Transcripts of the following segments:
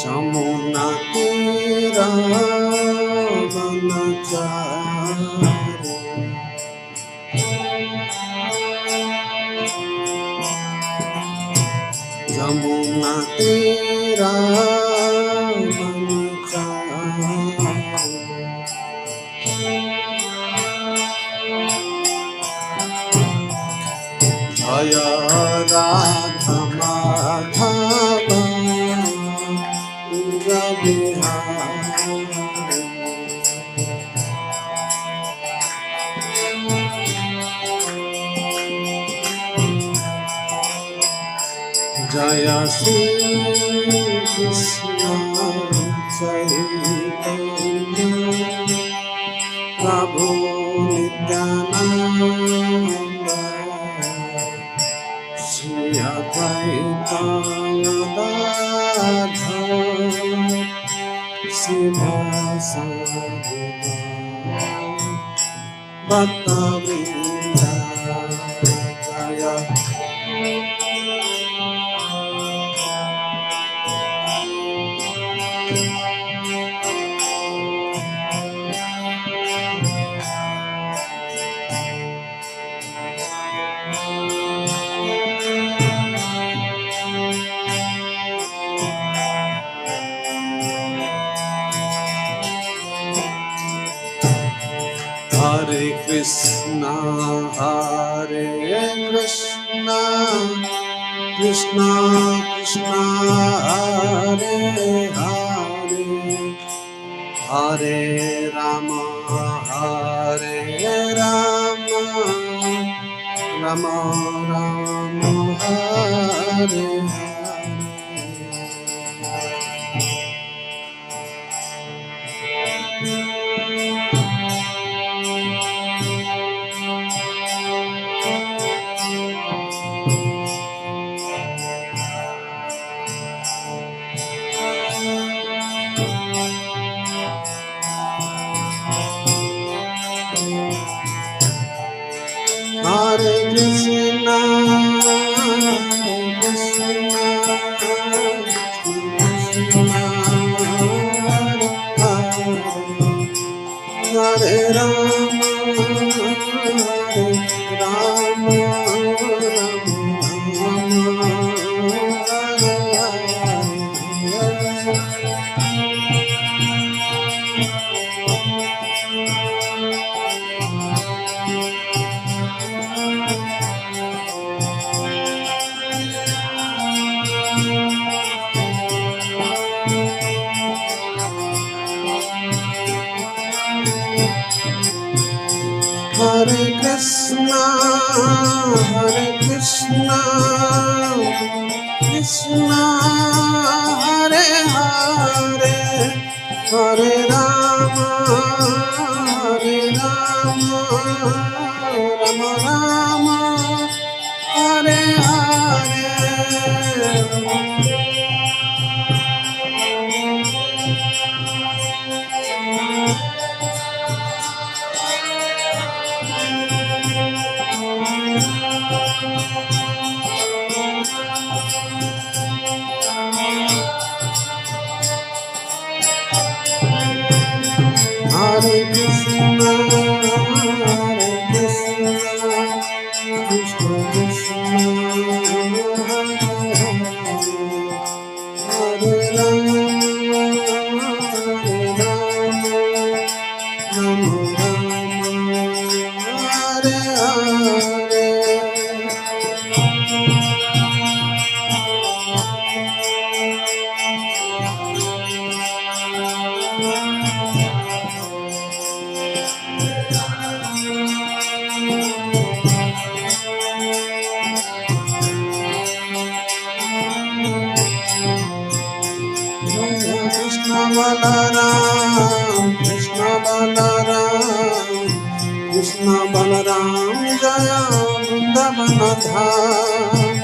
जमुना तेरा बनचारे, जमुना तेरा बनचारे, जय राधा माधव जय श्री कृष्ण चैतन्य प्रभु नित्यानंद श्री अद्वैत गदाधर शिवासादि भक्तवृंद जय Hare Krishna, Hare Krishna, Krishna Krishna, Hare Hare, Hare Rama, Hare Rama, Rama Rama, Hare Hare. Hare Krishna, Krishna Krishna, Hare Rama, Hare Rama, Hare Krishna, Hare Krishna, Krishna Hare Hare, Hare Rama, Hare Rama, Rama Rama, Hare Hare. Hare Krishna, Hare Krishna, Krishna Krishna, Hare Rama, Hare Rama, Rama Rama, Hare Hare. Krishna Balaram, Krishna Balaram, Krishna Balaram, Jaya Vrindavana Dham.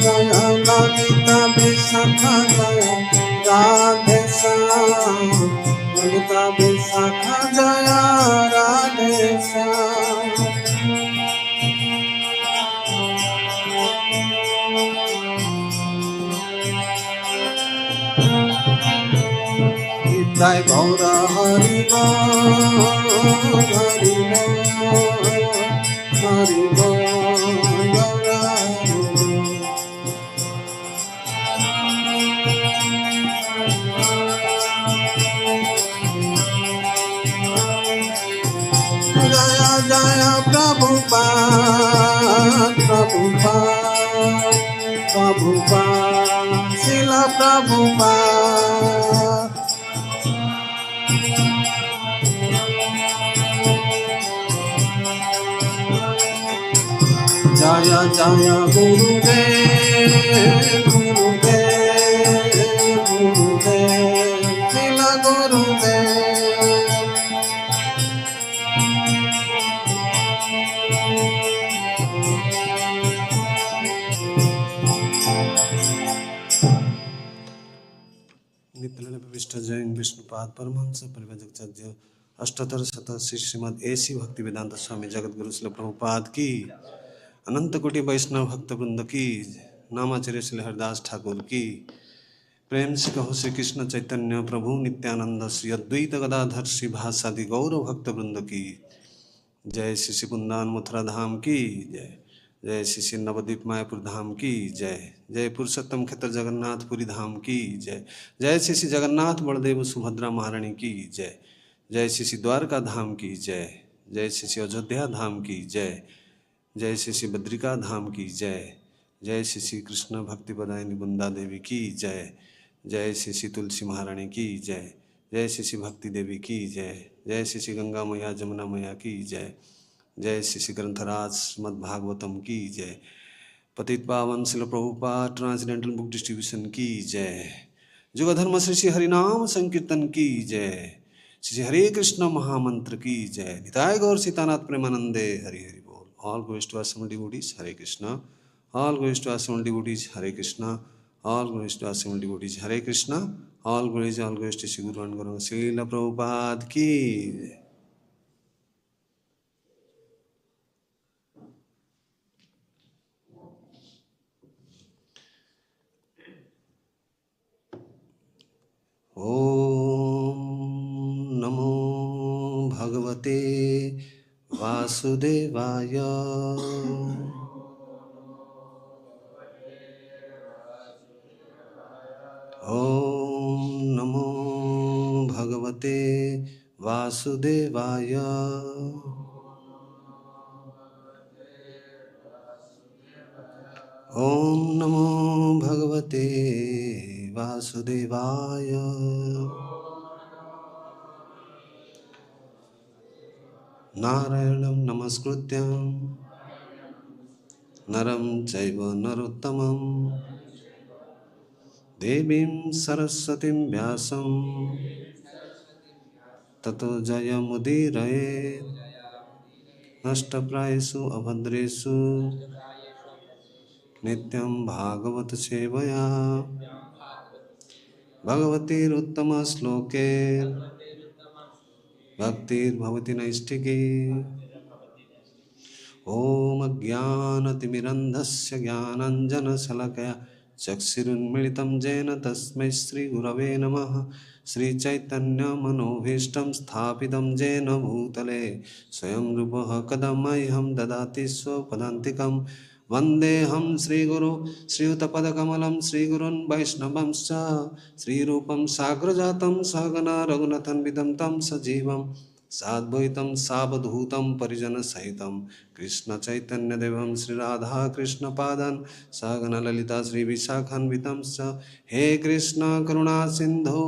जय ललिता विशाखा जय राधे श्याम ललिता विशाखा जय राधे श्याम जय गौर हरि हरि हरि जय जय प्रभुपाद प्रभुपाद प्रभुपाद शिला प्रभुपाद जय जय गुरुदेव गुरुदेव गुरुदेव शिला गुरुदेव नित्यलीला विशिष्ट जैन विष्णुपाद परमहंस परिव्राजकाचार्य अष्टोत्तर शत श्री श्रीमद एसी भक्ति वेदांत स्वामी जगत गुरु श्री प्रभुपाद की अनंत कोटि वैष्णव भक्त वृंद की नामाचार्य श्री हरिदास ठाकुर की प्रेम से कहो श्री कृष्ण चैतन्य प्रभु नित्यानंद श्री अद्वैत गदाधर श्री भासादि गौरव भक्त वृंद की जय श्री श्री वृंदावन मथुरा धाम की जय जय श्री श्री नवद्वीप मायापुर धाम की जय जय पुरुषोत्तम क्षेत्र जगन्नाथपुरी धाम की जय जय श्री श्री जगन्नाथ बलदेव सुभद्रा महारानी की जय जय श्री श्री द्वारका धाम की जय जय श्री श्री अयोध्या धाम की जय जय श्री श्री बद्रिका धाम की जय जय श्री श्री कृष्ण भक्ति प्रदायिनी वृंदा देवी की जय जय श्री श्री तुलसी महारानी की जय जय श्री श्री भक्ति देवी की जय जय श्री श्री गंगा मैया जमुना मैया की जय जय श्री श्री ग्रंथराज श्रीमद् भागवतम की जय पतित पावन शिल प्रभुपाद ट्रांसडेंटल बुक डिस्ट्रीब्यूशन की जय जुगधर्म श्री श्री हरिनाम संकीर्तन की जय श्री श्री हरे कृष्ण महामंत्र की जय निताय गौर सीतानाथ प्रेमानंदे हरि हरि बोल all glories to ashram devotees Hare Krishna all glories to ashram devotees Hare Krishna all glories to ashram devotees Hare Krishna all glories to Shri Guru and Guru Srila Prabhupada की जय। ओम नमो भगवते वासुदेवाय ओम नमो भगवते वासुदेवाय ओम नमो भगवते वासुदेवाय नारायणं नमस्कृत्यं नरं चैव नरोत्तमं देवीं सरस्वतीं व्यासं ततो जयमुदीरयेत् नष्टप्रायेषु अभद्रेषु नित्यं भागवत सेवया भगवतीरुत्तमश्लोके भक्तिर्भवति नैष्ठिकी ॐ अज्ञानतिमिरन्धस्य ज्ञानाञ्जनशलाकया चक्षुरुन्मिलितं येन तस्मै श्रीगुरवे नमः श्रीचैतन्यमनोभीष्टं स्थापितं येन भूतले स्वयं रूपः कदा मह्यं ददाति स्वपदान्तिकं वन्देऽहं श्रीगुरु श्रीयुतपदकमलं श्रीगुरुन् वैष्णवंश्च श्रीरूपं साग्रजातं सहगना रघुनाथान्वितं तं सजीवं साद्वैतं सावधूतं परिजनसहितं कृष्णचैतन्यदेवं श्रीराधाकृष्णपादान् सहगना ललिता श्रीविशाखान्वितं च हे कृष्ण करुणा सिन्धु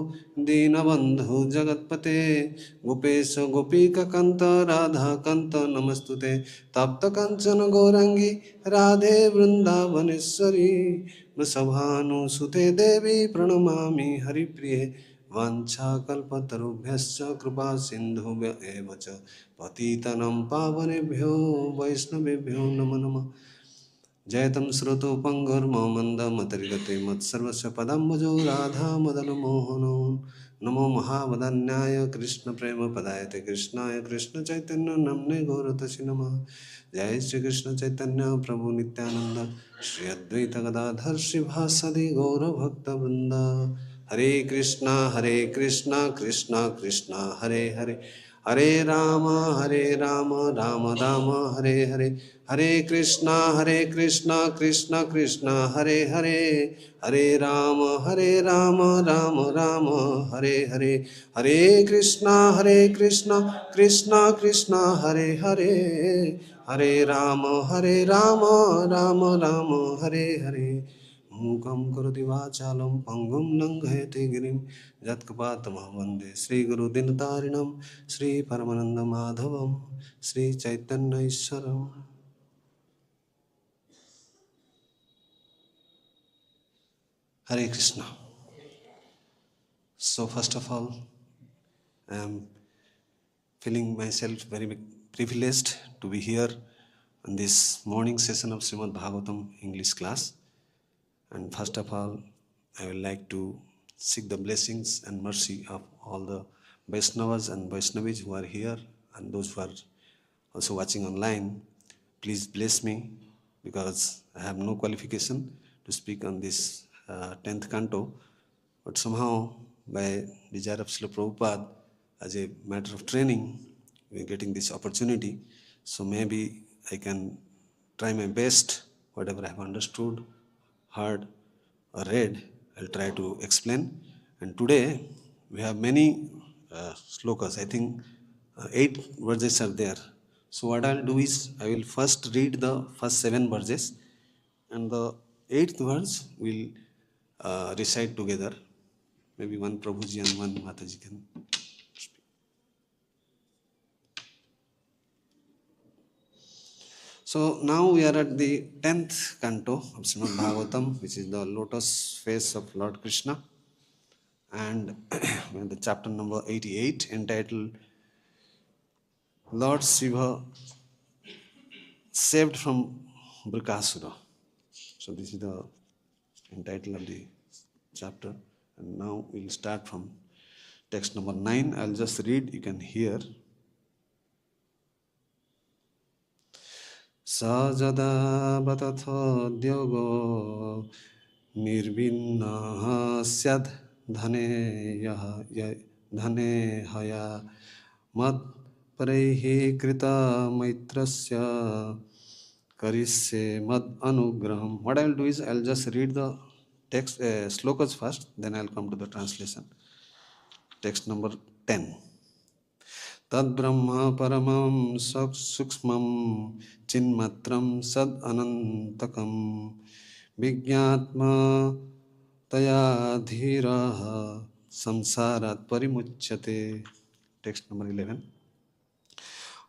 दीनबन्धु जगत्पते गोपेश गोपीककान्त राधाकान्त नमस्तुते तप्तकाञ्चन गौराङ्गी राधे वृन्दावनेश्वरी वृषभानुसुते देवी प्रणमामि हरिप्रिये वाञ्छाकल्पतरुभ्यश्च कृपा सिन्धुभ्य एव च पतितानां पावनेभ्यो वैष्णवेभ्यो नमो नमः। जयतं श्रुतोपङ्गुर्मन्दमतिर्गते मत्सर्वस्य पदाम्बुजो राधामदनमोहनो नमो महावदन्याय कृष्णप्रेमपदायते कृष्णाय कृष्णचैतन्यनाम्ने गौरतस्य नमः। जय श्री कृष्ण चैतन्य प्रभु नित्यानंद श्री अद्वैत गदाधर श्रीवासदि गौरभक्तवृंद। हरे कृष्णा कृष्णा कृष्णा हरे हरे, हरे राम राम राम हरे हरे, हरे कृष्णा कृष्णा कृष्णा हरे हरे, हरे राम राम राम हरे हरे, हरे कृष्णा कृष्णा कृष्णा हरे हरे, हरे राम राम राम हरे हरे। मूकं करोति वाचालं पङ्गुं लङ्घयति गिरिं यत्कृपातमहं वन्दे श्रीगुरुदिनतारिणं श्रीपरमानन्दमाधवं Sri Chaitanya ईश्वरम्। Hare Krishna. So first of all, I am feeling myself very privileged to be here in this morning session of Srimad Bhagavatam English class. And first of all, I would like to seek the blessings and mercy of all the Vaishnavas and Vaishnavis who are here and those who are also watching online. Please bless me because I have no qualification to speak on this 10th canto. But somehow, by desire of Srila Prabhupada, as a matter of training, we are getting this opportunity. So maybe I can try my best, whatever I have understood, heard, or read, I'll try to explain. And today, we have many slokas. I think 8 verses are there. So what I'll do is, I will first read the first 7 verses, and the 8th verse we'll recite together. Maybe one Prabhuji and one Mataji can speak. So now we are at the 10th canto of Srimad Bhagavatam, which is the lotus face of Lord Krishna. And the chapter number 88, entitled Lord Shiva saved from Brikasura. So this is the title of the chapter. And now we'll start from text number 9. I'll just read, you can hear. Sajada batathodyogo nirvinnaha syad dhane haya mad parehi krita maitrasya karisye mad anugraham. What I will do is I will just read the text slokas first, then I will come to the translation. Text number 10. Tadbrahma paramam sukshmam chinmatram sad anantakam vigyatma taya dhiraha samsarat parimuchyate. Text number 11.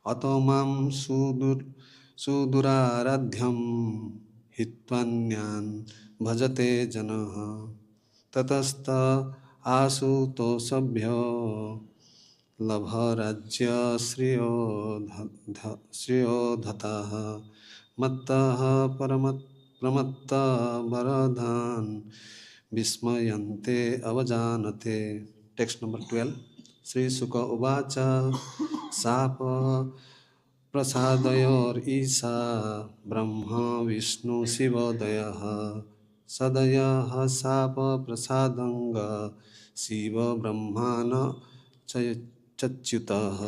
Atomam suduraradhyam hitvanyan bhajate janaha tatasta asuto sabhyo लभराज्य श्रियो धताः मत्तः प्रमत्ता वरदान विस्मयन्ते अवजानते. Text number 12. Shri Shuka उवाच शाप प्रसादयोर्ईशा ब्रह्म विष्णु शिवोदयः सदयः शाप प्रसादंग शिव ब्रह्मान चच्युतः.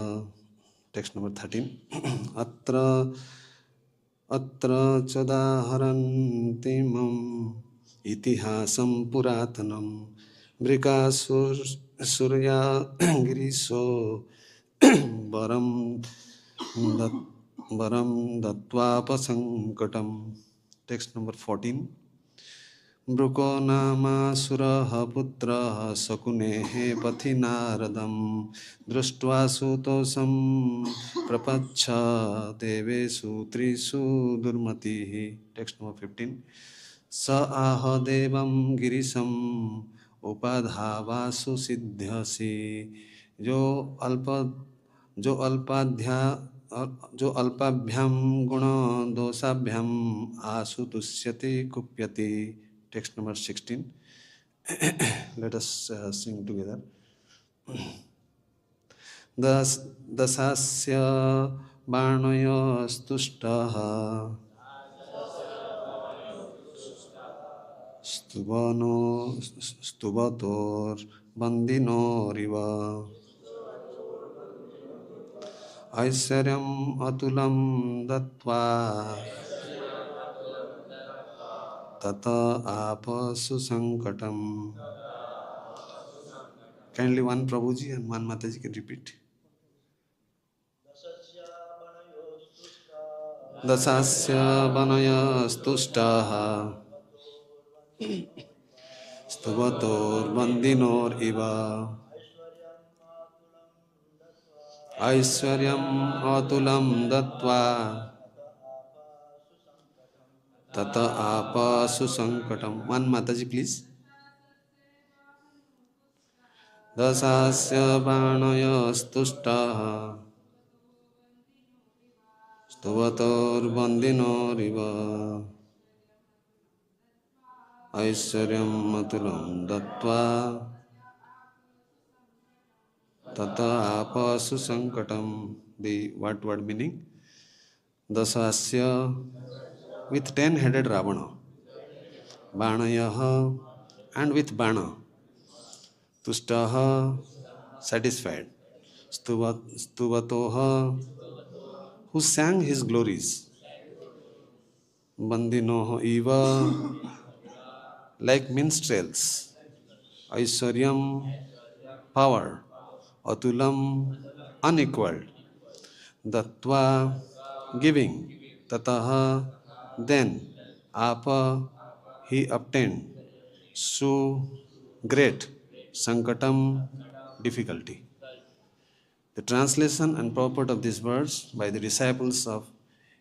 Text number 13. अत्र चोदाहरन्तिमम् इतिहासं पुरातनं मृगासुर्या गिरीशो वरं दत्वापसङ्कटम्. Text number 14. मृको नामासुरः पुत्रः शकुनेः पथि नारदं दृष्ट्वा सुतोषं प्रपच्छ देवेषु त्रिषु दुर्मतिः. Text number 15. स आह देवं गिरीशं उपाधावासु सिद्ध्यसि जो अल्पाध्या जो अल्पाभ्याम गुण दोषाभ्याम आसु तुष्यति कुप्यति. Text number 16. Let us sing together. दशास्य बाणयस्तुष्टः स्तुवनो स्तुवतोर्बन्दिनोरिव ऐश्वर्यम् अतुलं दत्त्वा तत आपसु संकटम्. Kindly one Prabhuji and one Mataji can repeat. दशास्य बनयस्तुष्टाः स्तुवतोर्बन्दिनोरिव ऐश्वर्यम् अतुलं दत्त्वा तत आपसु संकटम्. One Mataji please. दशास्य बाणयस्तुष्टाः स्तुवतोर्बन्दिनोरिव ऐश्वर्यम् अतुलं दत्त्वा तत आपसु संकटम्. The what word meaning? Dasasya with 10-headed Ravana, Banayaha and with Bana, Tustaha satisfied, Stuvatoha who sang his glories, Bandinoha Eva like minstrels, Aishwaryam power, Atulam unequaled, Dattva giving, Tataha then, Apa he obtained, Su great, Sankatam difficulty. The translation and purport of these words by the disciples of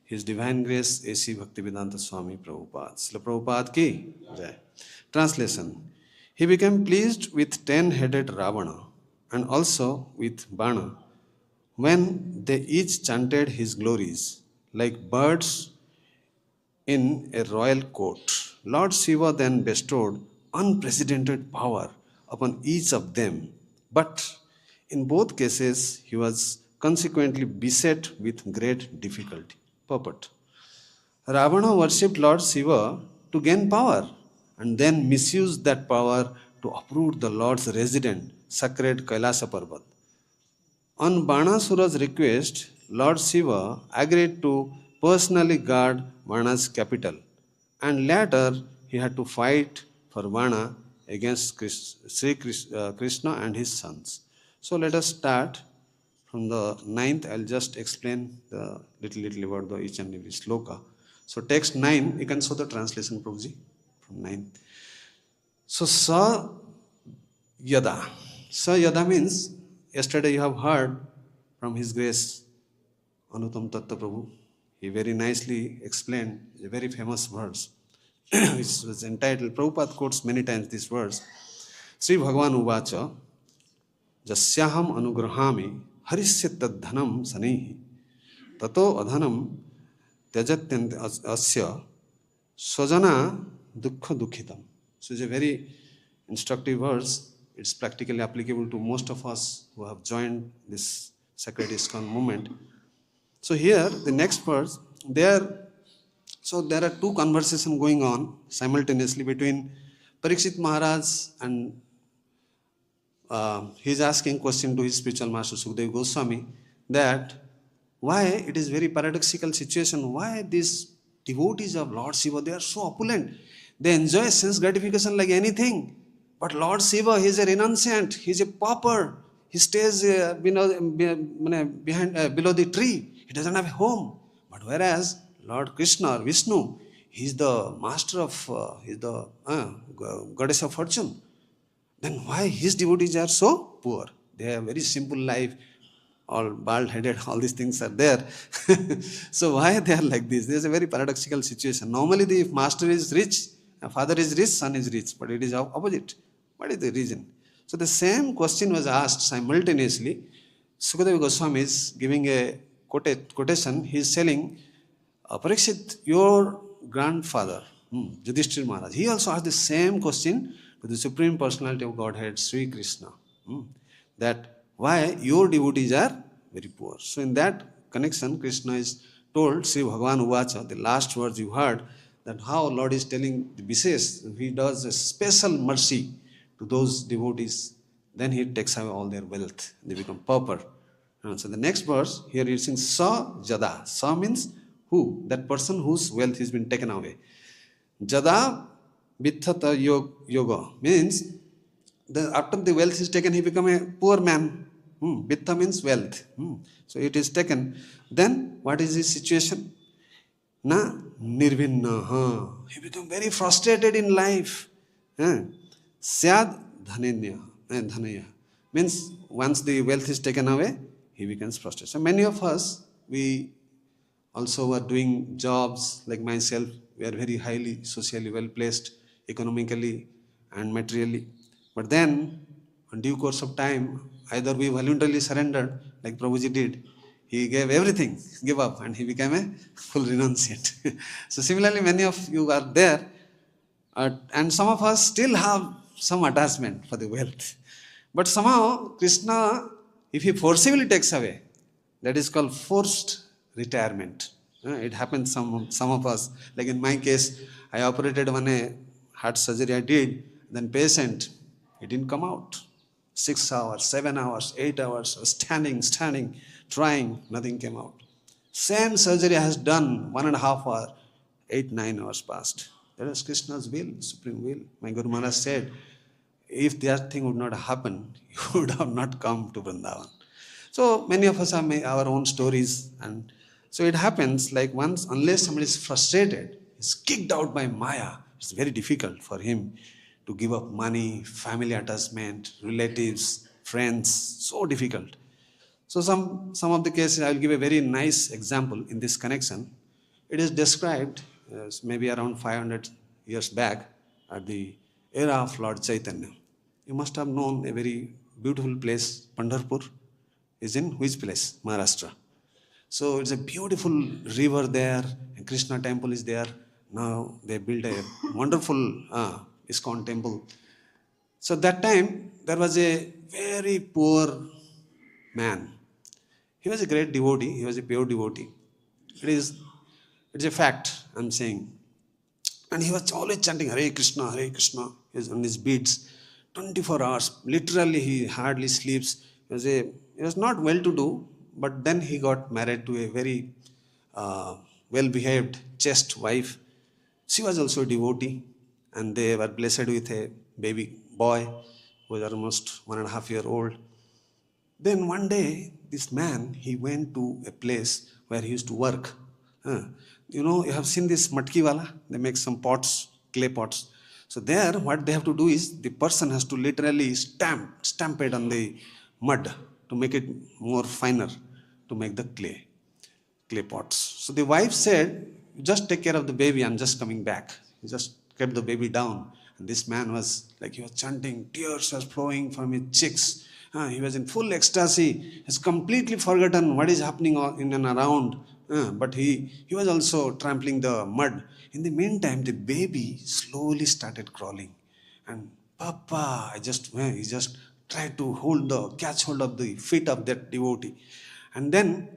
His Divine Grace A.C. Bhaktivedanta Swami Prabhupada. Srila Prabhupada ki jai. Translation. He became pleased with 10-headed Ravana and also with Bana when they each chanted his glories like birds in a royal court. Lord Shiva then bestowed unprecedented power upon each of them, but in both cases he was consequently beset with great difficulty. Purport. Ravana worshipped Lord Shiva to gain power and then misused that power to uproot the Lord's resident, sacred Kailasa Parvat. On Banasura's request, Lord Shiva agreed to personally guard Vana's capital, and later he had to fight for Vana against Krishna and his sons. So let us start from the 9th. I'll just explain the little about the each and every sloka. So text 9, you can show the translation, Prabhuji, from 9. So Sa Yada. Sa Yada means, yesterday you have heard from His Grace Anutam Tatta Prabhu. He very nicely explained a very famous verse, which was entitled, Prabhupada quotes many times this verse, Sri Bhagavan Uvacha, Jasyaham Anugrahami Harisya Tadhanam Sanihi Tato Adhanam Tyajatyant Asya Swajana Dukkha Dukhitam. So it's a very instructive verse. It's practically applicable to most of us who have joined this sacred ISKCON movement. So here, the next verse, there are two conversations going on simultaneously between Parikshit Maharaj and he is asking question to his spiritual master Sukadeva Goswami that why it is very paradoxical situation, why these devotees of Lord Shiva, they are so opulent, they enjoy sense gratification like anything, but Lord Shiva, he is a renunciant, he is a pauper, he stays below the tree, he doesn't have a home. But whereas Lord Krishna or Vishnu, he is the master of, he is the goddess of fortune. Then why his devotees are so poor? They have very simple life, all bald-headed, all these things are there. So why they are like this? There is a very paradoxical situation. Normally, if master is rich, father is rich, son is rich, but it is opposite. What is the reason? So the same question was asked simultaneously. Sukadeva Goswami is giving a quotation. He is telling, Parikshit, your grandfather, Yudhishthir Maharaj, he also asked the same question to the Supreme Personality of Godhead, Sri Krishna, that why your devotees are very poor. So in that connection, Krishna is told, Sri Bhagavan Uvacha, the last words you heard, that how Lord is telling the Vishesh, he does a special mercy to those devotees, then he takes away all their wealth, they become pauper. So the next verse, here it says, Sa Jada. Sa means who? That person whose wealth has been taken away. Jada Vitthata Yoga means after the wealth is taken, he become a poor man. Vitta means wealth. So it is taken. Then what is his situation? Na nirvinna. He become very frustrated in life. Syad dhanaya. Means once the wealth is taken away, he becomes frustrated. So many of us, we also are doing jobs like myself. We are very highly socially well placed, economically and materially. But then, in due course of time, either we voluntarily surrendered, like Prabhuji did, he gave everything, gave up, and he became a full renunciate. So similarly, many of you are there, and some of us still have some attachment for the wealth. But somehow, Krishna, if he forcibly takes away, that is called forced retirement. It happens some of us. Like in my case, I operated on a heart surgery I did, then patient, it didn't come out. 6 hours, 7 hours, 8 hours, standing, trying, nothing came out. Same surgery I has done 1.5 hour, 8, 9 hours passed. That is Krishna's will, supreme will. My Guru Maharaj said, if that thing would not happen, you would have not come to Vrindavan. So many of us have our own stories, and so it happens like once, unless somebody is frustrated, is kicked out by Maya, it's very difficult for him to give up money, family attachment, relatives, friends, so difficult. So some of the cases, I will give a very nice example in this connection. It is described maybe around 500 years back at the era of Lord Chaitanya. You must have known a very beautiful place, Pandharpur, is in which place? Maharashtra. So it's a beautiful river there, and Krishna temple is there. Now they built a wonderful ISKCON temple. So that time, there was a very poor man. He was a great devotee. He was a pure devotee. It's a fact, I'm saying. And he was always chanting Hare Krishna on his beads. 24 hours. Literally, he hardly sleeps. He was not well-to-do, but then he got married to a very well-behaved, chaste wife. She was also a devotee, and they were blessed with a baby boy who was almost 1.5 years old. Then one day, this man, he went to a place where he used to work. You have seen this matki wala? They make some pots, clay pots. So there, what they have to do is, the person has to literally stamp it on the mud to make it more finer, to make the clay pots. So the wife said, just take care of the baby, I'm just coming back. He just kept the baby down. And this man was like, he was chanting, tears were flowing from his cheeks. He was in full ecstasy. He has completely forgotten what is happening in and around. But he was also trampling the mud. In the meantime, the baby slowly started crawling. And Papa, he just tried to catch hold of the feet of that devotee. And then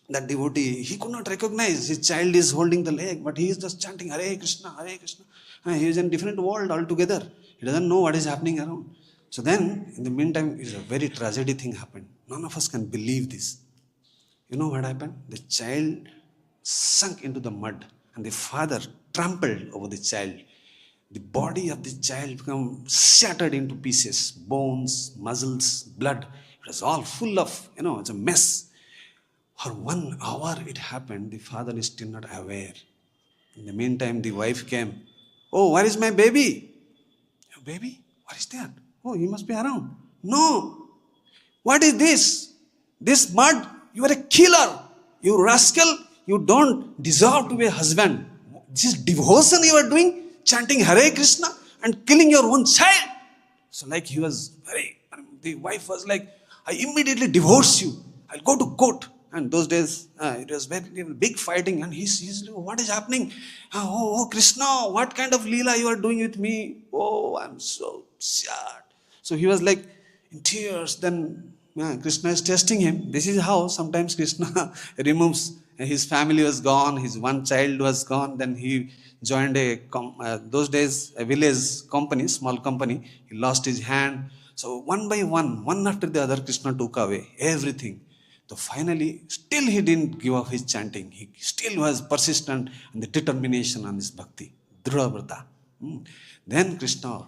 that devotee, he could not recognize his child is holding the leg, but he is just chanting Hare Krishna, Hare Krishna. He is in a different world altogether. He doesn't know what is happening around. So then, in the meantime, a very tragedy thing happened. None of us can believe this. You know what happened? The child sunk into the mud, and the father trampled over the child. The body of the child became shattered into pieces, bones, muscles, blood. It was all full of, it's a mess. For 1 hour it happened, the father is still not aware. In the meantime, the wife came. Oh, where is my baby? Your baby? What is that? Oh, he must be around. No. What is this? This mud? You are a killer. You rascal. You don't deserve to be a husband. This is devotion you are doing, chanting Hare Krishna and killing your own child. So the wife was like, I immediately divorce you. I'll go to court And those days, it was very big fighting. And he's what is happening? Oh, Krishna, what kind of Leela you are doing with me? Oh, I'm so sad. So he was like in tears. Then Krishna is testing him. This is how sometimes Krishna removes. His family was gone. His one child was gone. Then he joined those days a village company, small company. He lost his hand. So one by one after the other, Krishna took away everything. So finally, still he didn't give up his chanting. He still was persistent in the determination on his bhakti, Dhrudha. Then Krishna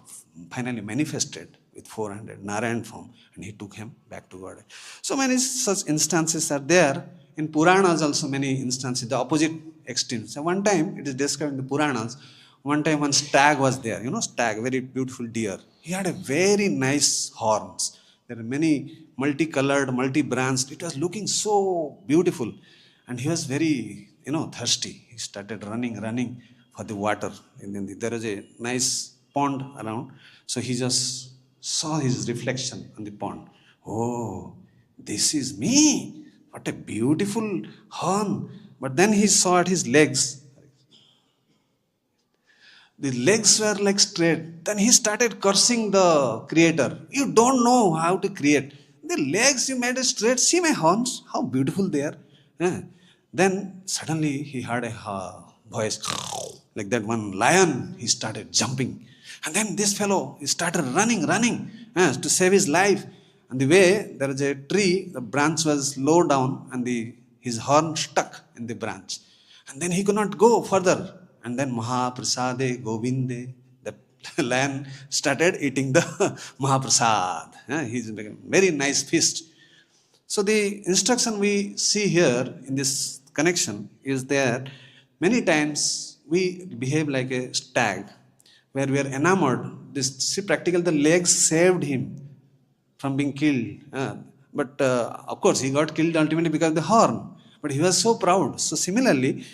finally manifested with 400 Narayan form, and he took him back to God. So many such instances are there. In Puranas also many instances, the opposite extremes. So one time, it is described in the Puranas, one time one stag was there, stag, very beautiful deer. He had a very nice horns. There are many multicolored, multi-branched. It was looking so beautiful. And he was very, thirsty. He started running for the water. And then there was a nice pond around. So he just saw his reflection on the pond. Oh, this is me. What a beautiful horn. But then he saw at his legs. The legs were like straight. Then he started cursing the creator. You don't know how to create. The legs you made straight. See my horns, how beautiful they are. Yeah. Then suddenly he heard a voice like that. One lion, he started jumping. And then this fellow, he started running to save his life. And the way, there is a tree, the branch was low down and his horn stuck in the branch. And then he could not go further. And then Mahaprasade Govinde, the lion started eating the Mahaprasad. He's making a very nice feast. So the instruction we see here in this connection is that many times we behave like a stag, where we are enamored. Practically the legs saved him from being killed. But of course, he got killed ultimately because of the horn. But he was so proud. So similarly,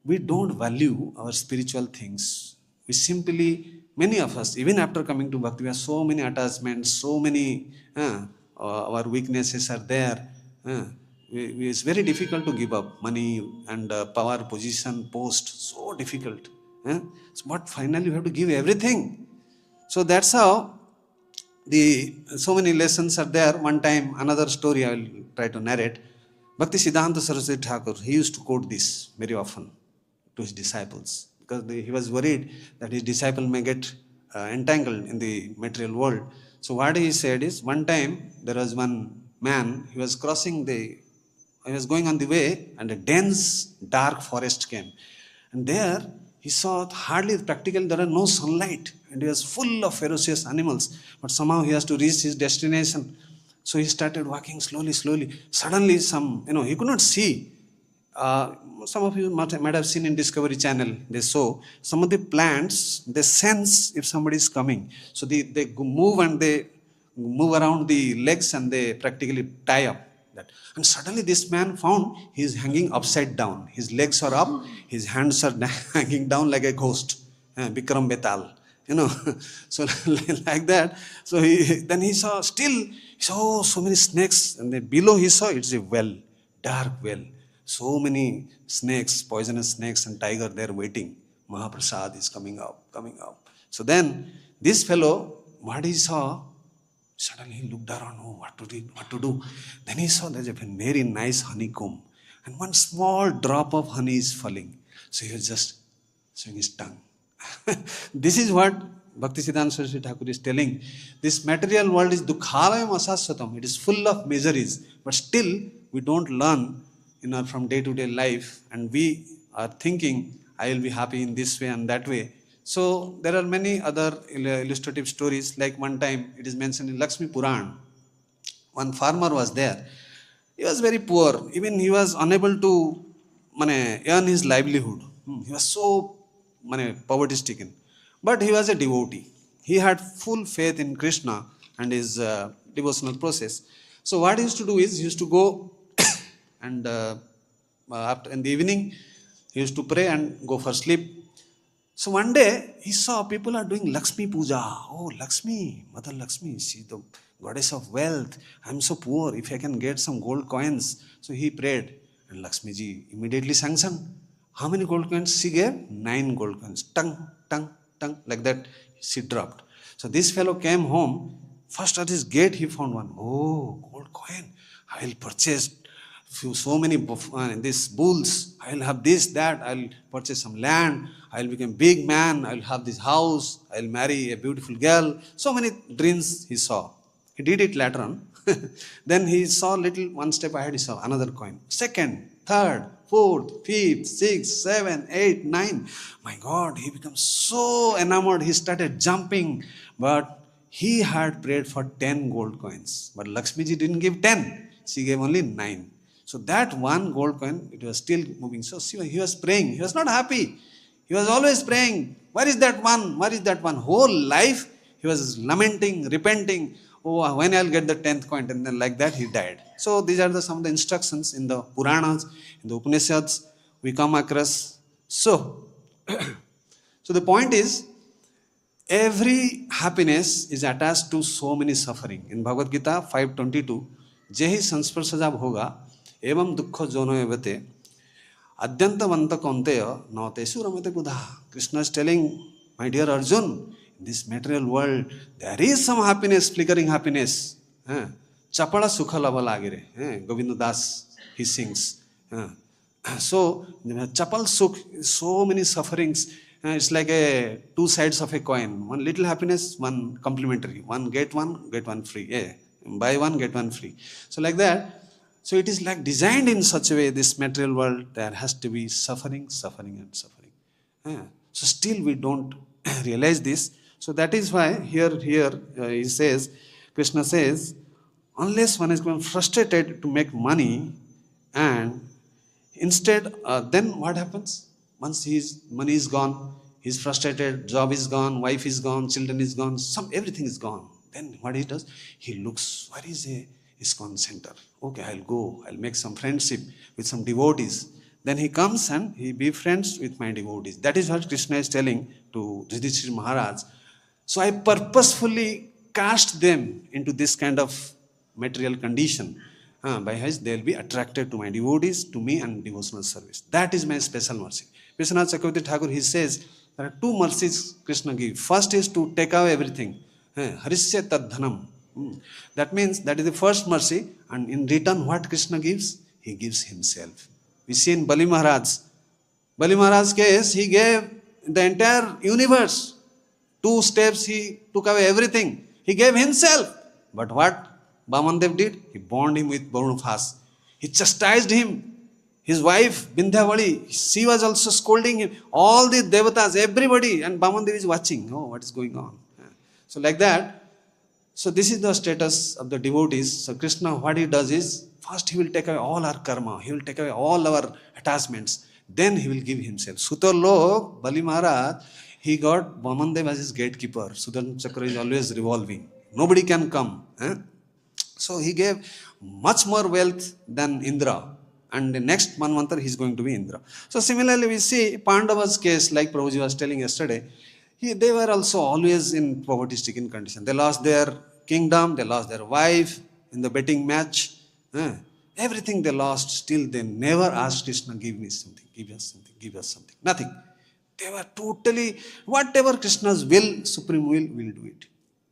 we don't value our spiritual things. We simply, many of us, even after coming to Bhakti, we have so many attachments, so many, our weaknesses are there. It's very difficult to give up money and power, position, post, so difficult. But finally, we have to give everything. So that's how so many lessons are there. One time, another story I will try to narrate. Bhakti Siddhanta Saraswati Thakur, he used to quote this very often to his disciples, because he was worried that his disciple may get entangled in the material world. So what he said is, one time there was one man, he was going on the way, and a dense dark forest came. And there he saw practically there was no sunlight, and he was full of ferocious animals. But somehow he has to reach his destination. So he started walking slowly. Suddenly he could not see. Some of you might have seen in Discovery Channel, they show some of the plants, they sense if somebody is coming. So they move and they move around the legs and they practically tie up that. And suddenly this man found he is hanging upside down. His legs are up, his hands are hanging down like a ghost. Bikram Betal. So like that. So he saw so many snakes, and then below he saw it's a well, dark well. So many snakes, poisonous snakes and tiger there waiting. Mahaprasad is coming up. So then this fellow, what he saw, suddenly he looked around, what to do. Then he saw there's a very nice honeycomb, and one small drop of honey is falling. So he was just showing his tongue. This is what Bhakti Siddhanta Saraswati Thakur is telling. This material world is dukhalayam asaswatam. It is full of miseries. But still, we don't learn from day-to-day life, and we are thinking, I will be happy in this way and that way. So there are many other illustrative stories. Like one time, it is mentioned in Lakshmi Puran. One farmer was there. He was very poor. Even he was unable to earn his livelihood. He was so poverty-stricken. But he was a devotee. He had full faith in Krishna and his devotional process. So what he used to do is, he used to go and after in the evening, he used to pray and go for sleep. So one day he saw people are doing Lakshmi Puja. Oh, Lakshmi, Mother Lakshmi, she the goddess of wealth. I'm so poor. If I can get some gold coins. So he prayed. And Lakshmi ji immediately sanctioned. How many gold coins she gave? 9 gold coins. Tung, tung, tung. Like that she dropped. So this fellow came home. First at his gate he found one. Oh, gold coin. I will purchase so many these bulls. I'll have this, that. I'll purchase some land. I'll become big man. I'll have this house. I'll marry a beautiful girl. So many dreams he saw. He did it later on. Then he saw little one step ahead. He saw another coin. Second, third, fourth, fifth, sixth, seven, eight, nine. My God, he becomes so enamored. He started jumping. But he had prayed for 10 gold coins. But Lakshmi ji didn't give 10. She gave only 9. So that one gold coin, it was still moving. So he was praying. He was not happy. He was always praying. Where is that one? Where is that one? Whole life he was lamenting, repenting. Oh, when I'll get the 10th coin? And then like that he died. So these are some of the instructions in the Puranas, in the Upanishads we come across. So, so the point is, every happiness is attached to so many suffering. In Bhagavad Gita 5:22, Jehi sansparsajab hoga, evam dukkha jono evate, adyantavanta konteya natesu ramate buddha. Krishna is telling, my dear Arjun, in this material world, there is some happiness, flickering happiness. Chapala sukha lava lagire. Govinda Das, he sings. So, chapal sukh, so many sufferings. It's like two sides of a coin. One little happiness, one complimentary. One, get one free. Buy one, get one free. So like that. So it is like designed in such a way, this material world, there has to be suffering, suffering and suffering. So still we don't realize this. So that is why here he says, Krishna says, unless one is frustrated to make money, and instead, then what happens? Once his money is gone, he's frustrated, job is gone, wife is gone, children is gone, everything is gone. Then what he does? He looks, where is a ISKCON center? Okay, I'll go, I'll make some friendship with some devotees. Then he comes and he be friends with my devotees. That is what Krishna is telling to Yudhishthira Maharaj. So I purposefully cast them into this kind of material condition by which they will be attracted to my devotees, to me and devotional service. That is my special mercy. Vishwanath Chakravarti Thakur, he says, there are two mercies Krishna gives. First is to take away everything. Harisya tad dhanam. That means that is the first mercy, and in return what Krishna gives? He gives himself. We see in Bali Maharaj. Bali Maharaj's case, he gave the entire universe. 2 steps, he took away everything. He gave himself. But what Vamandev did? He bound him with Varunafas. He chastised him. His wife, Bindhyavali, she was also scolding him. All the devatas, everybody, and Vamandev is watching. Oh, what is going on? So like that. So this is the status of the devotees. So Krishna, what he does is, first he will take away all our karma. He will take away all our attachments. Then he will give himself. Sutarlok, Bali Maharaj, he got Vamandev as his gatekeeper. Sudarshan Chakra is always revolving. Nobody can come. So he gave much more wealth than Indra. And the next Manvantar, he is going to be Indra. So similarly, we see Pandava's case, like Prabhuji was telling yesterday, they were also always in poverty-stricken condition. They lost their kingdom, they lost their wife in the betting match. Everything they lost, still they never asked Krishna, give me something, give us something, give us something. Nothing. They were totally, whatever Krishna's will, supreme will do it.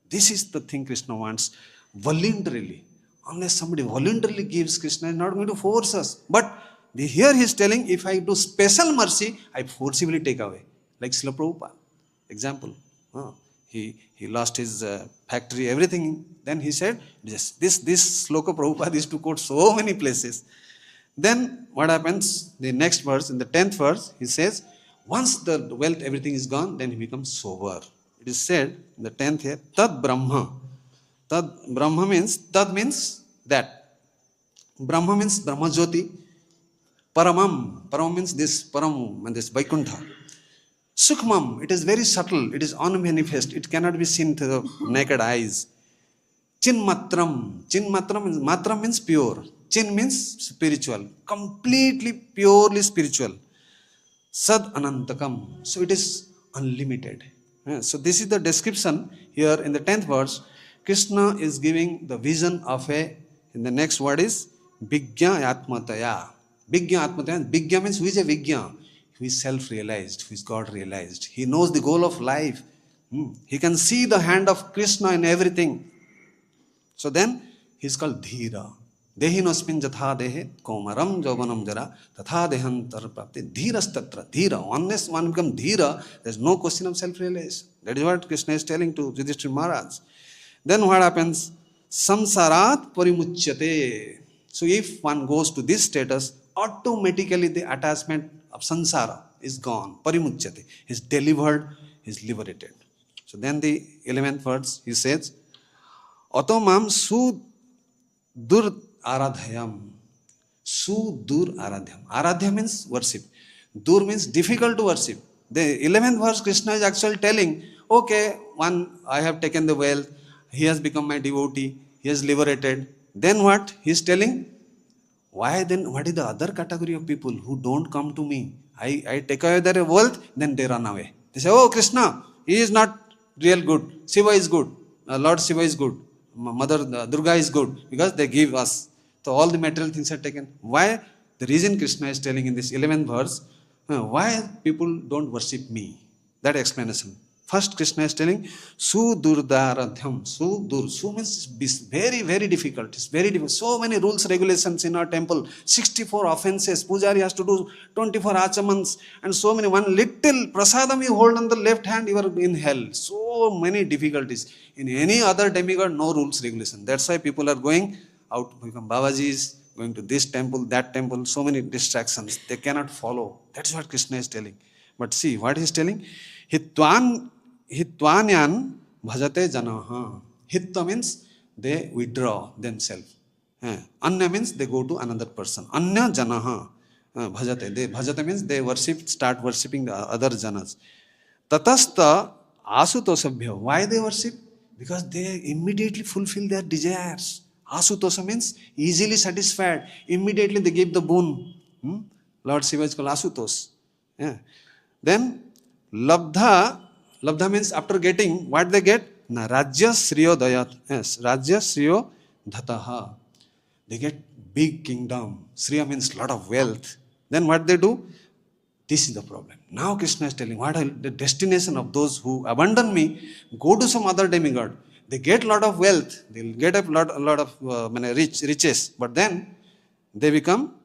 This is the thing Krishna wants voluntarily. Unless somebody voluntarily gives, Krishna is not going to force us. But here he is telling, if I do special mercy, I forcibly take away. Like Srila Prabhupada. Example. He lost his factory, everything. Then he said, this sloka Prabhupada used to quote so many places. Then what happens? The next verse, in the 10th verse, he says, once the wealth, everything is gone, then he becomes sober. It is said in the 10th here, Tad Brahma. Tad Brahma means, Tad means that. Brahma means Brahma Jyoti. Paramam. Param means this Param and this Vaikuntha. Sukmam, it is very subtle, it is unmanifest, it cannot be seen to the naked eyes. Chinmatram. Matram means pure. Chin means spiritual. Completely, purely spiritual. Sad Anantakam. So it is unlimited. So this is the description here in the 10th verse. Krishna is giving the vision of in the next word is Vigya Atmataya. Vigya Atmataya. Vigya means who is a Vigya? Who is self-realized, who is God-realized. He knows the goal of life. He can see the hand of Krishna in everything. So then he is called Dhira. Dehinosmin jatha dehe komaram jovanam jara tatha dehantar prapti dhirastatra. Dhira. Unless one becomes dhira, there is no question of self-realization. That is what Krishna is telling to Yudhishthira Maharaj. Then what happens? Samsarat parimuchyate. So if one goes to this status, automatically the attachment of samsara is gone. Parimuchyate. He is delivered, he is liberated. So then the 11th verse, he says, Otomam sudur aradhyam. Sudur aradhyam. Aradhya means worship. Dur means difficult to worship. The 11th verse, Krishna is actually telling, okay, one, I have taken the wealth, he has become my devotee, he is liberated. Then what? He is telling, why then, what is the other category of people who don't come to me? I take away their wealth, then they run away. They say, oh, Krishna, he is not real good. Shiva is good. Lord Shiva is good. Mother Durga is good. Because they give us. So all the material things are taken. Why? The reason Krishna is telling in this 11th verse, why people don't worship me? That explanation. First, Krishna is telling, Sudurdaradhyam. Sudur. Su means very, very difficult. It's very difficult. So many rules, regulations in our temple. 64 offenses. Pujari has to do 24 achamans. And so many. One little prasadam you hold on the left hand, you are in hell. So many difficulties. In any other demigod, no rules, regulation. That's why people are going out to become Babajis, going to this temple, that temple. So many distractions. They cannot follow. That's what Krishna is telling. But see, what he is telling? Hitwanyan bhajate janaha. Hitta means they withdraw themselves. Anya means they go to another person. Anya janaha bhajate. Bhajate means they start worshipping the other janas. Tatasta asutosabhya. Why they worship? Because they immediately fulfill their desires. Asutosa means easily satisfied. Immediately they give the boon. Lord Shiva is called Asutos. Then Labdha means after getting, what they get? Rajya Sriyo Dayat. Yes, Rajya Sriyo Dhataha. They get big kingdom. Sriya means lot of wealth. Then what they do? This is the problem. Now Krishna is telling, what are the destination of those who abandon me, go to some other demigod. They get lot of wealth. They'll get a lot of riches. But then they become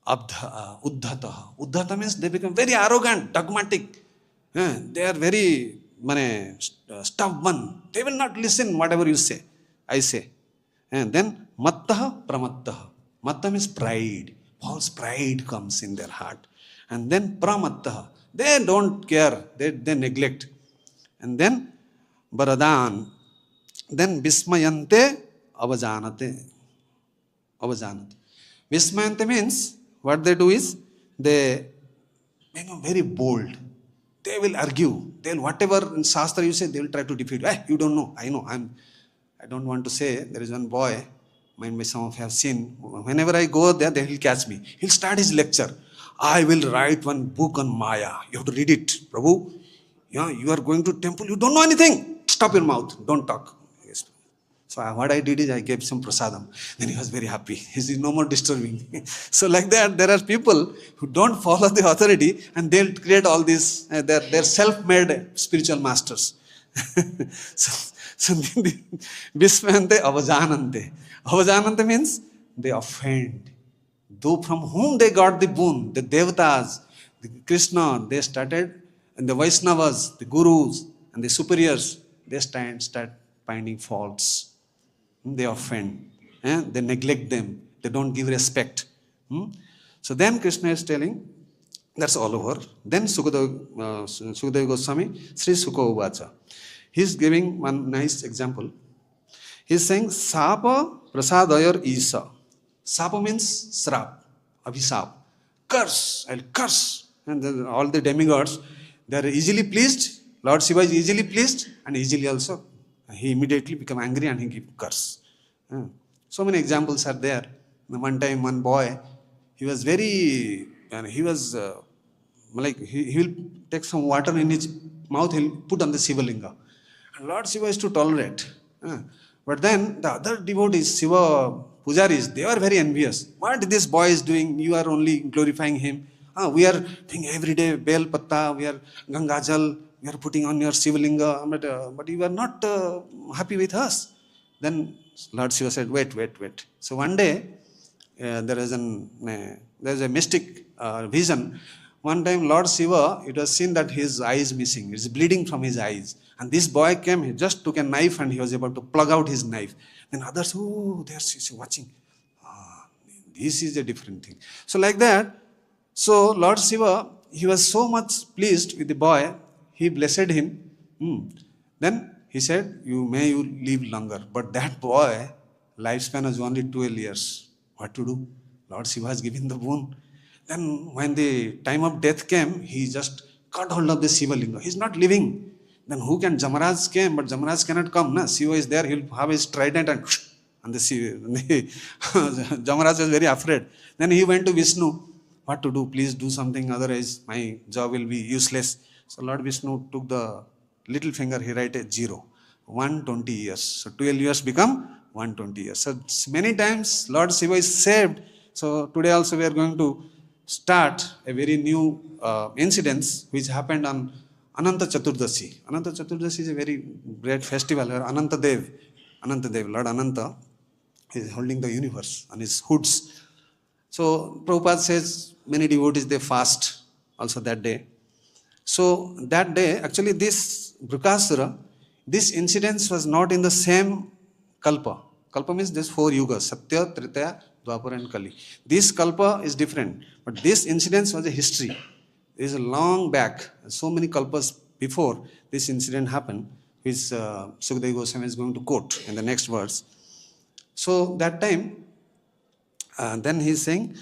Uddhata. Uddhata means they become very arrogant, dogmatic. They are very stubborn. They will not listen whatever you say. I say. And then Mattaha Pramattaha. Matta means pride. False pride comes in their heart. And then Pramattaha. They don't care. They neglect. And then Baradan. Then Vismayante Avajanate. Vismayante means what they do is they become very bold. They will argue. They'll whatever in Shastra you say, they will try to defeat. You don't know. I know. I don't want to say. There is one boy, maybe some of you have seen. Whenever I go there, they will catch me. He'll start his lecture. I will write one book on Maya. You have to read it. Prabhu, you are going to temple. You don't know anything. Stop your mouth. Don't talk. So what I did is I gave some prasadam. Then he was very happy. He said, no more disturbing. So like that, there are people who don't follow the authority and they'll create all these, they're self-made spiritual masters. So Vismayante Avajanante. Avajanante means they offend. Though from whom they got the boon, the Devatas, the Krishna, they started, and the Vaishnavas, the Gurus, and the superiors, they start finding faults. They offend. They neglect them. They don't give respect. So then Krishna is telling, that's all over. Then Sukadeva Goswami, Sri Sukha Uvacha. He's giving one nice example. He's saying, Sapa prasadayar isa. Sapa means srap, abhisap. Curse, I'll curse. And then all the demigods, they are easily pleased. Lord Shiva is easily pleased and easily also. He immediately become angry and he give curse. So many examples are there. One time, one boy, he was very, like he will take some water in his mouth, he'll put on the Shiva Linga. And Lord Shiva is to tolerate. But then the other devotees, Shiva pujaris, they were very envious. What this boy is doing, you are only glorifying him. We are doing every day bel patta, we are Gangajal, we are putting on your Shiva Linga, but you are not happy with us. Then Lord Shiva said, wait. So one day, there is a mystic vision. One time Lord Shiva, it was seen that his eye is missing. It's bleeding from his eyes. And this boy came, he just took a knife and he was able to plug out his knife. Then others, they are watching. This is a different thing. So like that, so Lord Shiva, he was so much pleased with the boy, he blessed him. Then he said, you live longer. But that boy, lifespan was only 12 years. What to do? Lord Shiva has given the boon. Then when the time of death came, he just cut hold of the Shiva Linga. He's not living. Then who can? Jamaraj came, but Jamaraj cannot come. Na? Shiva is there, he'll have his trident and the Jamaraj was very afraid. Then he went to Vishnu. What to do? Please do something, otherwise my job will be useless. So Lord Vishnu took the little finger, he write a 0. 120 years. So 12 years become 120 years. So many times Lord Shiva is saved. So today also we are going to start a very new incidents which happened on Ananta Chaturdashi. Ananta Chaturdashi is a very great festival where Ananta Dev, Lord Ananta, is holding the universe on his hoods. So Prabhupada says many devotees, they fast also that day. So that day, actually this Brukasura, this incident was not in the same Kalpa. Kalpa means there's 4 yugas, Satya, Tritaya, Dwapara and Kali. This Kalpa is different, but this incident was a history. It is a long back, so many Kalpas before this incident happened, which Sukadeva Goswami is going to quote in the next verse. So that time, then he is saying,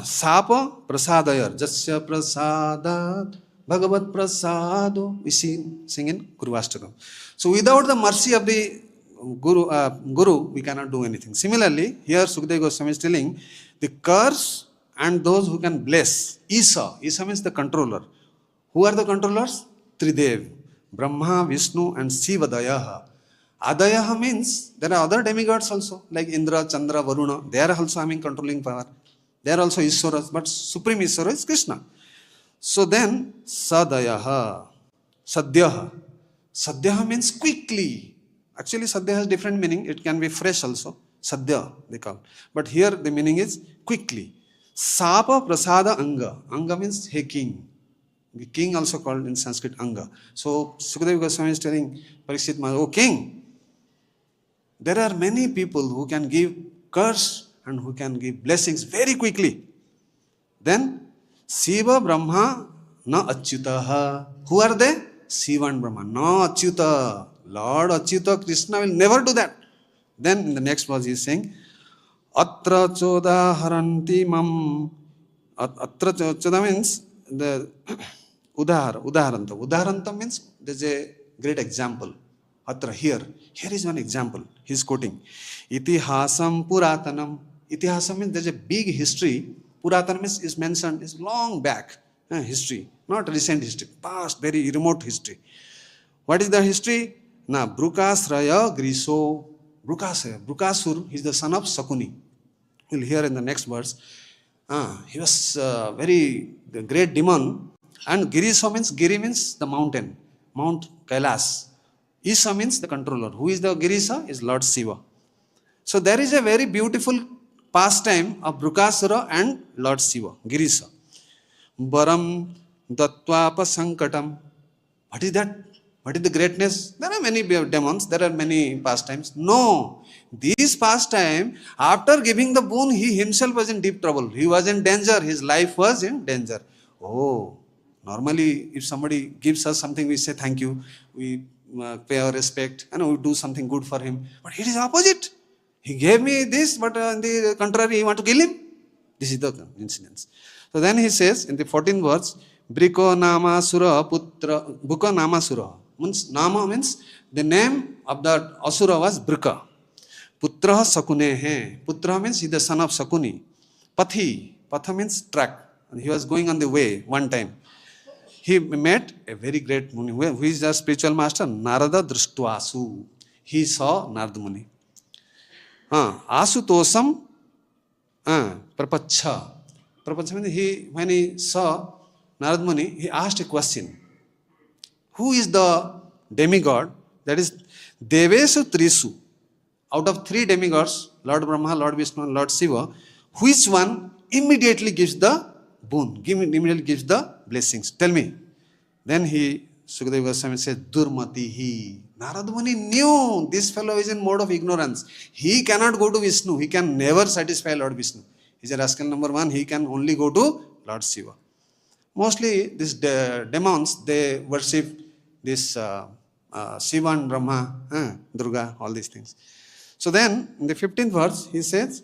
Sapa prasadayar, jasya prasadat, bhagavat prasado. We sing in Guruvashtakam. So without the mercy of the Guru, we cannot do anything. Similarly, here Sukadeva Goswami is telling, the curse and those who can bless. Isa means the controller. Who are the controllers? Tridev, Brahma, Vishnu and Shiva Dayaha. Adayaha means there are other demigods also, like Indra, Chandra, Varuna. They are also having controlling power. They are also Iswaras, but Supreme Iswara is Krishna. So then, Sadayaha, Sadhyaha. Sadhyaha means quickly. Actually, Sadhya has different meaning. It can be fresh also. Sadhya, they call. But here the meaning is quickly. Sapa prasada anga. Anga means hey king. The king also called in Sanskrit anga. So Sukadeva Goswami is telling Parikshit Maharaj, oh king, there are many people who can give curse and who can give blessings very quickly. Then Shiva Brahma na achyutaha. Who are they? Shiva and Brahma. No achyuta. Lord Achyuta Krishna will never do that. Then in the next verse he is saying, Atra choda haranti mam. Atra choda means the udaharanta. Udaharanta means there's a great example. Atra, here is one example. He is quoting. Itihasam puratanam. Itihasam means there's a big history. Puratanam is mentioned, is long back history, not recent history, past, very remote history. What is the history? Now, Brukasraya Griso. Brukasur, he is the son of Sakuni. You'll hear in the next verse. He was very great demon. And Giriso means, Giri means the mountain, Mount Kailas. Isa means the controller. Who is the Girisa? Is Lord Shiva. So there is a very beautiful pastime of Brukasura and Lord Shiva, Girisa. Baram Dattwapa Sankatam. What is that? What is the greatness? There are many demons, there are many pastimes. No, this pastime, after giving the boon, he himself was in deep trouble. He was in danger, his life was in danger. Oh, normally if somebody gives us something, we say thank you, we pay our respect, and we do something good for him. But it is opposite. He gave me this, but on the contrary, you want to kill him? This is the incident. So then he says in the 14th verse, Briko Nama Sura Putra, Buka Nama Sura. Nama means the name of that Asura was Brika. Putra Sakunehe. Putra means he is the son of Sakuni. Pathi. Patha means track. And he was going on the way one time. he met a very great Muni. Who is the spiritual master? Narada Drishtvasu. He saw Narada Muni. Asutosam Prapacha. Prapacha means when he saw Narada Muni, he asked a question. Who is the demigod? That is Devesu Trisu. Out of 3 demigods, Lord Brahma, Lord Vishnu, and Lord Shiva, which one immediately gives the boon, immediately gives the blessings? Tell me. Then Sukadeva Goswami said, Durmatihi. Narada Muni knew this fellow is in mode of ignorance. He cannot go to Vishnu. He can never satisfy Lord Vishnu. He's a rascal number 1. He can only go to Lord Shiva. Mostly these demons, they worship this Shiva and Brahma, Durga, all these things. So then, in the 15th verse, he says,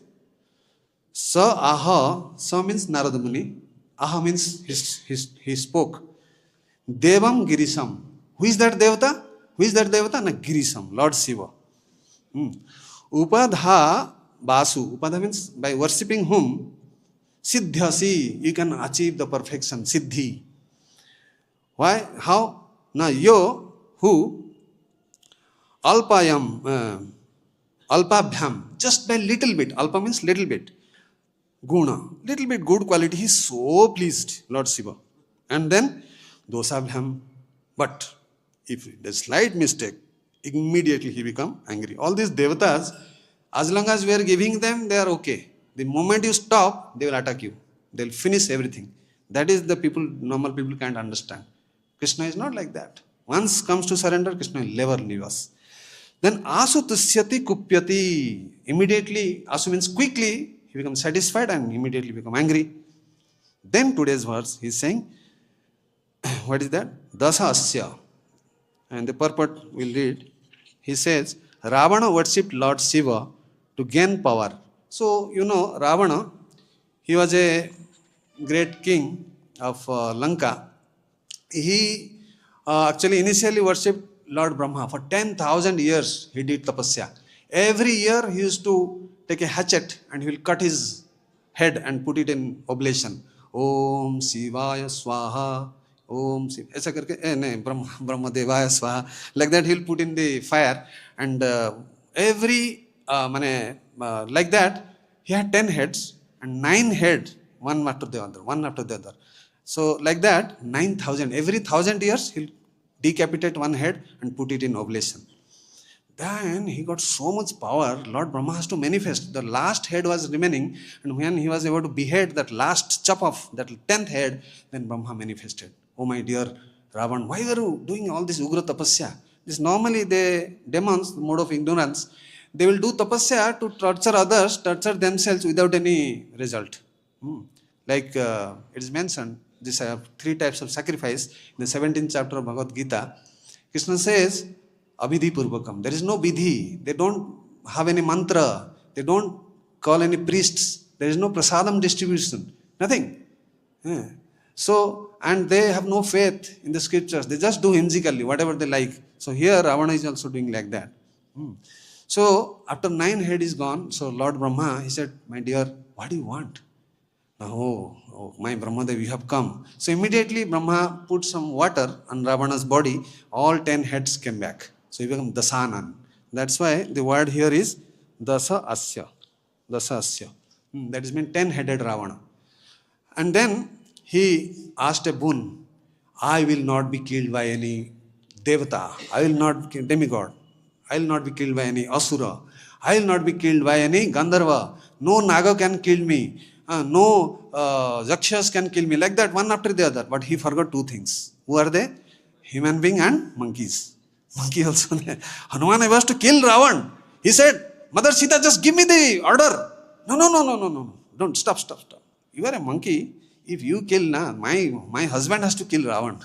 Sa aha, Sa means Narada Muni, aha means he spoke. Devam Girisam. Who is that Devata? Who is that Devata? Girisam, Lord Shiva. Upadha Basu. Upadha means by worshipping whom? Siddhyasi. You can achieve the perfection, Siddhi. Why? How? Na yo, who? Alpayam. Alpabhyam. Just by little bit. Alpa means little bit. Guna. Little bit good quality. He is so pleased, Lord Shiva. And then Dosabhyam. But if there's slight mistake, immediately he become angry. All these devatas, as long as we are giving them, they are okay. The moment you stop, they will attack you. They will finish everything. That is the people, normal people can't understand. Krishna is not like that. Once comes to surrender, Krishna will never leave us. Then Asu tusyati kupyati. Immediately, Asu means quickly, he becomes satisfied and immediately become angry. Then today's verse, he is saying, what is that? Dasa asya. And the purport we'll read. He says, Ravana worshipped Lord Shiva to gain power. So, Ravana, he was a great king of Lanka. He actually initially worshipped Lord Brahma. For 10,000 years, he did tapasya. Every year, he used to take a hatchet and he will cut his head and put it in oblation. Om Shivaya Swaha. Om Shiv. ऐसा करके Brahma Devaya Swaha. Like that, he'll put in the fire. And every, like that, he had 10 heads and 9 heads, one after the other. So, like that, 9,000. Every 1,000 years, he'll decapitate one head and put it in oblation. Then he got so much power, Lord Brahma has to manifest. The last head was remaining, and when he was able to behead that last chop off, that 10th head, then Brahma manifested. Oh my dear Ravan, why are you doing all this Ugra Tapasya? This normally the demons, the mode of ignorance, they will do tapasya to torture others, torture themselves without any result. Like it is mentioned, these are 3 types of sacrifice in the 17th chapter of Bhagavad Gita. Krishna says, Abhidhi Purvakam. There is no vidhi. They don't have any mantra. They don't call any priests. There is no prasadam distribution. Nothing. Yeah. So, and they have no faith in the scriptures. They just do whimsically, whatever they like. So here Ravana is also doing like that. So, after 9 head is gone, so Lord Brahma, he said, my dear, what do you want? Oh, my Brahmadev, you have come. So immediately Brahma put some water on Ravana's body. All 10 heads came back. So he became Dasanan. That's why the word here is Dasa Asya. Dasa Asya. That is mean 10-headed Ravana. And then he asked a boon. I will not be killed by any Devata. I will not be demigod. I will not be killed by any Asura. I will not be killed by any Gandharva. No Naga can kill me. No Yakshas can kill me. Like that, one after the other. But he forgot 2 things. Who are they? Human being and monkeys. Monkey also. Hanuman was to kill Ravan. He said, Mother Sita, just give me the order. No. Don't, stop. You are a monkey. If you kill, my husband has to kill Ravan.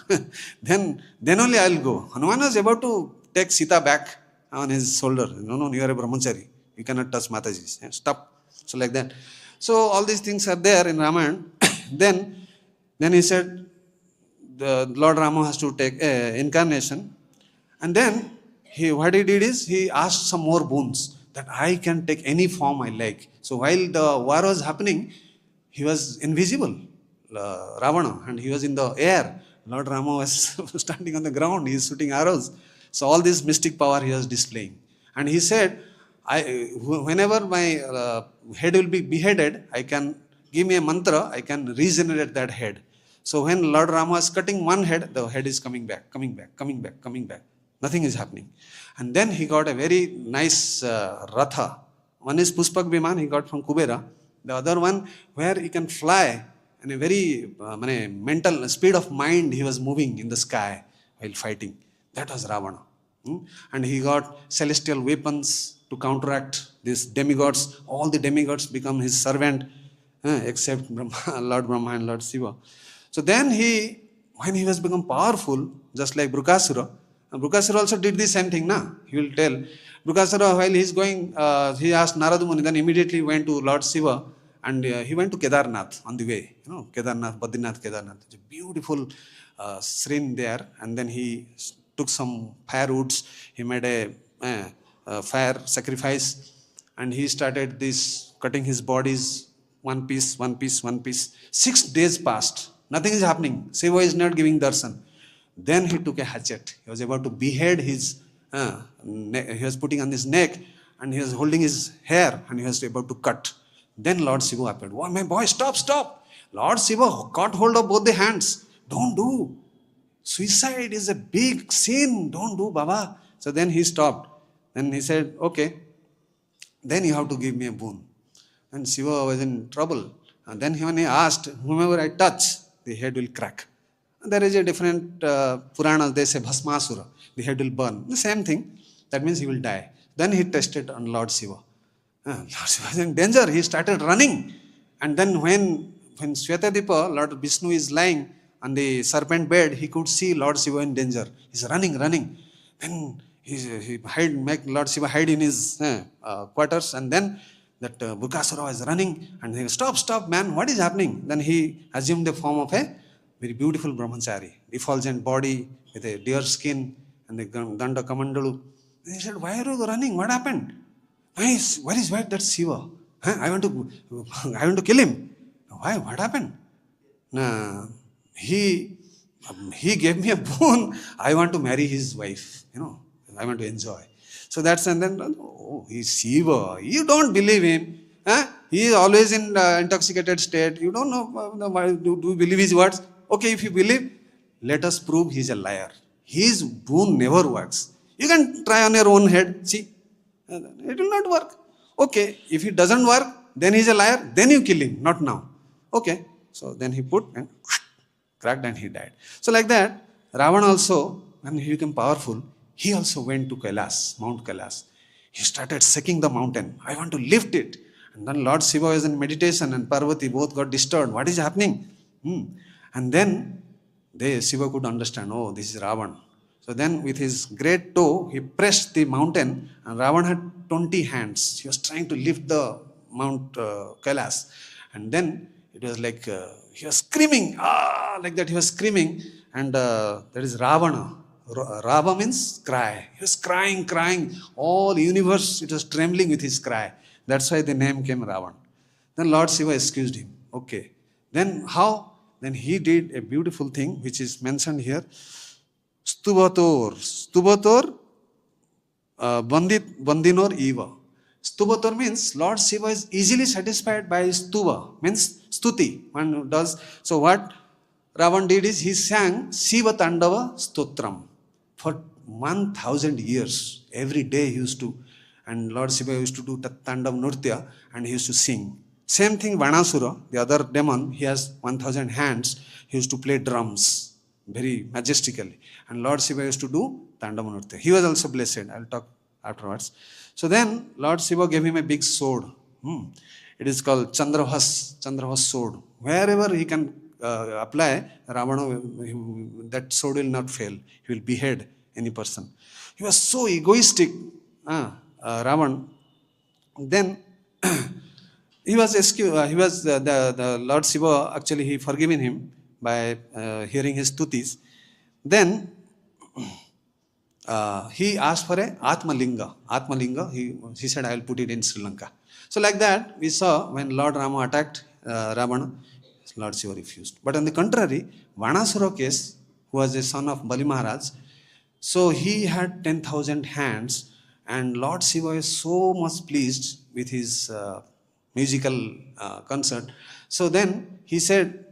then only I will go. Hanuman was about to take Sita back on his shoulder. No, you are a brahmachari. You cannot touch Mataji. Stop. So like that. So all these things are there in Ramayana. then he said, the Lord Rama has to take incarnation. And then what he did is he asked some more boons that I can take any form I like. So while the war was happening, he was invisible, Ravana, and he was in the air. Lord Rama was standing on the ground. He is shooting arrows. So all this mystic power he was displaying. And he said, whenever my head will be beheaded, I can give me a mantra, I can regenerate that head. So when Lord Rama is cutting one head, the head is coming back, coming back, coming back, coming back. Nothing is happening. And then he got a very nice ratha. One is Pushpak Viman, he got from Kubera. The other one where he can fly, and a very mental speed of mind he was moving in the sky while fighting. That was Ravana. And he got celestial weapons to counteract these demigods. All the demigods become his servant, except Lord Brahma and Lord Shiva. So then when he was become powerful, just like Brukasura, Brukasura also did the same thing. He will tell. Brukasura, while he is going, he asked Narada Muni, then immediately went to Lord Shiva, and he went to Kedarnath on the way. Kedarnath, Badrinath, Kedarnath. It's a beautiful shrine there. And then he took some firewoods. He made a fire sacrifice, and he started this cutting his bodies one piece, one piece, one piece. 6 days passed. Nothing is happening. Shiva is not giving darshan. Then he took a hatchet. He was about to behead his, he was putting on his neck, and he was holding his hair, and he was about to cut. Then Lord Shiva appeared. Oh, my boy, stop, stop. Lord Shiva caught hold of both the hands. Don't do. Suicide is a big sin. Don't do, Baba. So then he stopped. Then he said, okay, then you have to give me a boon. And Shiva was in trouble. And then when he asked, whomever I touch, the head will crack. And there is a different Puranas, they say Bhasmasura, the head will burn. The same thing. That means he will die. Then he tested on Lord Shiva. Lord Shiva was in danger. He started running. And then when Shvetadipa, Lord Vishnu is lying on the serpent bed, he could see Lord Shiva in danger. He's running. Then make Lord Shiva hide in his quarters. And then that Bukasura was running, and he said, stop, man, what is happening? Then he assumed the form of a very beautiful brahmachari, effulgent body with a deer skin and the Danda Kamandalu. Then he said, why are you running? What happened? Where is that Shiva? I want to kill him. Why? What happened? He gave me a boon. I want to marry his wife. I want to enjoy. So that's, and then, oh, he's Shiva. You don't believe him. He is always in intoxicated state. You don't know. Do you believe his words? Okay, if you believe, let us prove he's a liar. His boon never works. You can try on your own head. See, it will not work. Okay, if it doesn't work, then he's a liar. Then you kill him, not now. Okay, so then he put and cracked, and he died. So like that, Ravana also, when he became powerful, he also went to Kailas, Mount Kailas. He started shaking the mountain. I want to lift it. And then Lord Shiva was in meditation, and Parvati both got disturbed. What is happening? And then Shiva could understand, oh, this is Ravana. So then with his great toe, he pressed the mountain, and Ravana had 20 hands. He was trying to lift the Mount Kailas. And then it was like he was screaming, like that he was screaming. And that is Ravana. Rava means cry. He was crying. All universe, it was trembling with his cry. That's why the name came Ravan. Then Lord Shiva excused him. Okay. Then how? Then he did a beautiful thing which is mentioned here. Stubator bandinor eva. Stubator means Lord Shiva is easily satisfied by stuva, means stuti. One does. So what Ravan did is he sang Shiva Tandava Stotram. For 1,000 years, every day he used to, and Lord Shiva used to do Tandav Nurtya, and he used to sing. Same thing Vanasura, the other demon, he has 1,000 hands, he used to play drums very majestically. And Lord Shiva used to do Tandav Nurtya. He was also blessed. I'll talk afterwards. So then Lord Shiva gave him a big sword. It is called Chandravas sword. Wherever he can apply, Ravana, that sword will not fail. He will behead any person. He was so egoistic, Ravan. Then he was the Lord Shiva, actually he forgiven him by hearing his stutis. Then he asked for a Atmalinga. He said, I will put it in Sri Lanka. So like that, we saw when Lord Rama attacked Ravana, Lord Shiva refused. But on the contrary, Vanasura case, who was a son of Bali Maharaj. So he had 10,000 hands, and Lord Shiva is so much pleased with his musical concert. So then he said,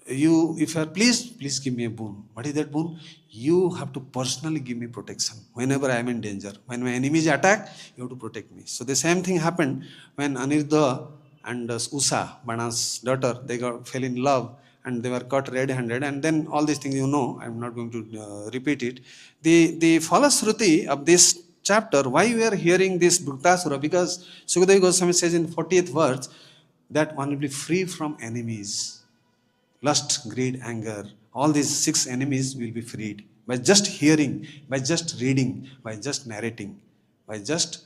you, if you are pleased, please give me a boon. What is that boon? You have to personally give me protection whenever I am in danger. When my enemies attack, you have to protect me. So the same thing happened when Aniruddha and Usha, Bana's daughter, they fell in love and they were caught red-handed. And then all these things, you know, I'm not going to repeat it. The Falashruti of this chapter, why we are hearing this Bhuktasura? Because Sukadeva Goswami says in 40th verse that one will be free from enemies. Lust, greed, anger, all these 6 enemies will be freed by just hearing, by just reading, by just narrating, by just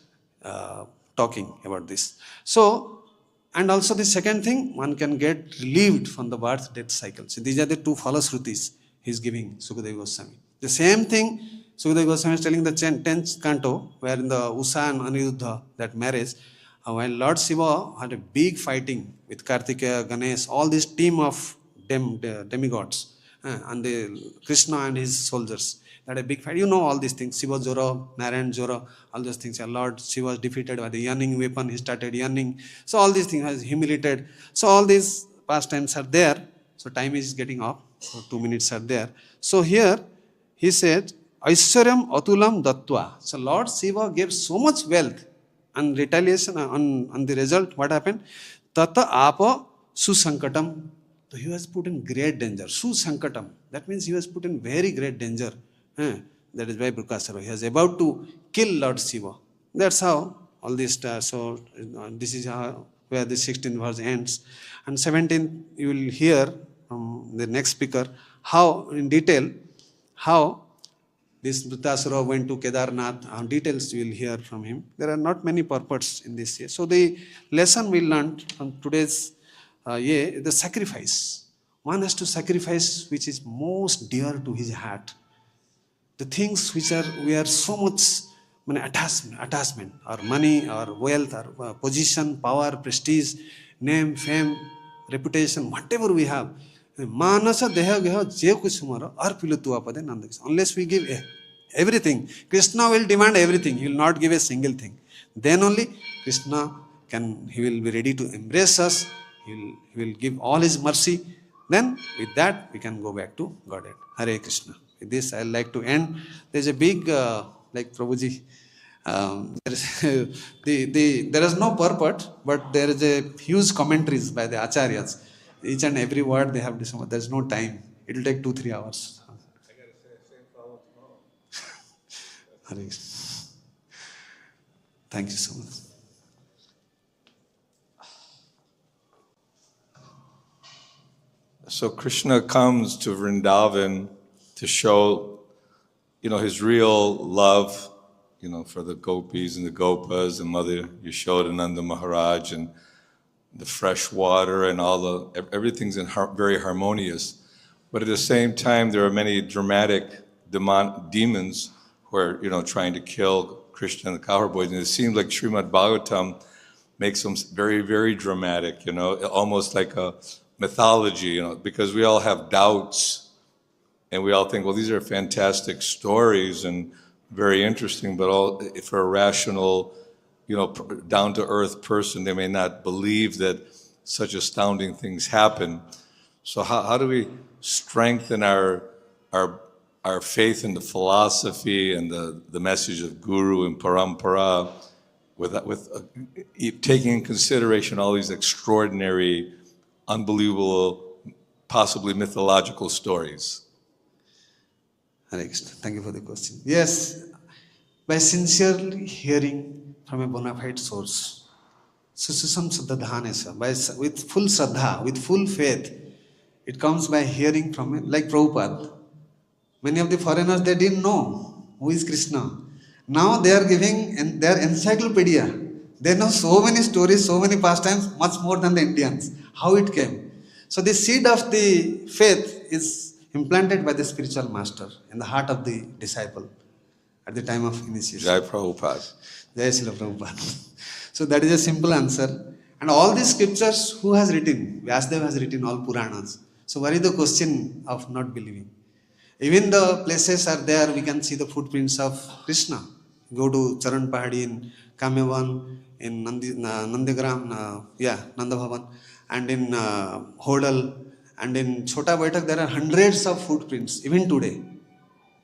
talking about this. So, and also the second thing, one can get relieved from the birth-death cycle. So these are the 2 Falashrutis he is giving Sukadeva Goswami. The same thing Sukadeva Goswami is telling the 10th canto, where in the Usha and Aniruddha, that marriage, while Lord Shiva had a big fighting with Kartikeya, Ganesh, all this team of demigods, and the Krishna and his soldiers. That a big fight. You know all these things. Shiva Jora, Narayan Jora, all those things. Lord Shiva was defeated by the yearning weapon. He started yearning. So all these things has humiliated. So all these pastimes are there. So time is getting off. So 2 minutes are there. So here he said, Aishwaryam Atulam Dattva. So Lord Shiva gave so much wealth, and retaliation on the result, what happened? Tata apa susankatam. So he was put in great danger. Susankatam. That means he was put in very great danger. That is why Bhuktasura, he was about to kill Lord Shiva. That's how all this. So this is how where the 16th verse ends. And 17th, you will hear from the next speaker how in detail how this Bhuktasura went to Kedarnath. Details you will hear from him. There are not many purports in this here. So the lesson we learned from today's the sacrifice. One has to sacrifice which is most dear to his heart. The things which we are so much attachment, or money, or wealth, or position, power, prestige, name, fame, reputation, whatever we have. Manasa deha geha je kuch humara arpilutua pade nandakis. Unless we give everything, Krishna will demand everything. He will not give a single thing. Then only Krishna he will be ready to embrace us. He will give all his mercy. Then with that we can go back to Godhead. Hare Krishna. With this I like to end. There is a big, like Prabhuji, there is no purport, but there is a huge commentaries by the Acharyas. Each and every word they have decided. There is no time. It will take 2-3 hours. I got to say the same follow tomorrow. Hare Krishna. Thank you so much. So Krishna comes to Vrindavan to show, his real love, for the gopis and the gopas and Mother Yashodananda Maharaj, and the fresh water and everything's very harmonious. But at the same time, there are many dramatic demons who are, trying to kill Krishna and the cowherd boys. And it seems like Srimad Bhagavatam makes them very, very dramatic, almost like a mythology, because we all have doubts and we all think, well, these are fantastic stories and very interesting, but for a rational, down-to-earth person, they may not believe that such astounding things happen. So how do we strengthen our faith in the philosophy and the message of Guru and Parampara with taking in consideration all these extraordinary, unbelievable, possibly mythological stories? Hare Krishna. Thank you for the question. Yes, by sincerely hearing from a bona fide source, Susam Saddhadhanesa, with full Saddha, with full faith, it comes by hearing from like Prabhupada. Many of the foreigners, they didn't know who is Krishna. Now they are giving their encyclopedia. They know so many stories, so many pastimes, much more than the Indians. How it came. So the seed of the faith is implanted by the spiritual master in the heart of the disciple at the time of initiation. Jai Prabhupada. Jai Srila Prabhupada. So that is a simple answer. And all these scriptures, who has written? Vyasadeva has written all Puranas. So what is the question of not believing? Even the places are there, we can see the footprints of Krishna. Go to Charan Pahadi in Kamyavan, in Nandigram, Nandabhavan, and in Hodal, and in Chota Baitak, there are hundreds of footprints, even today.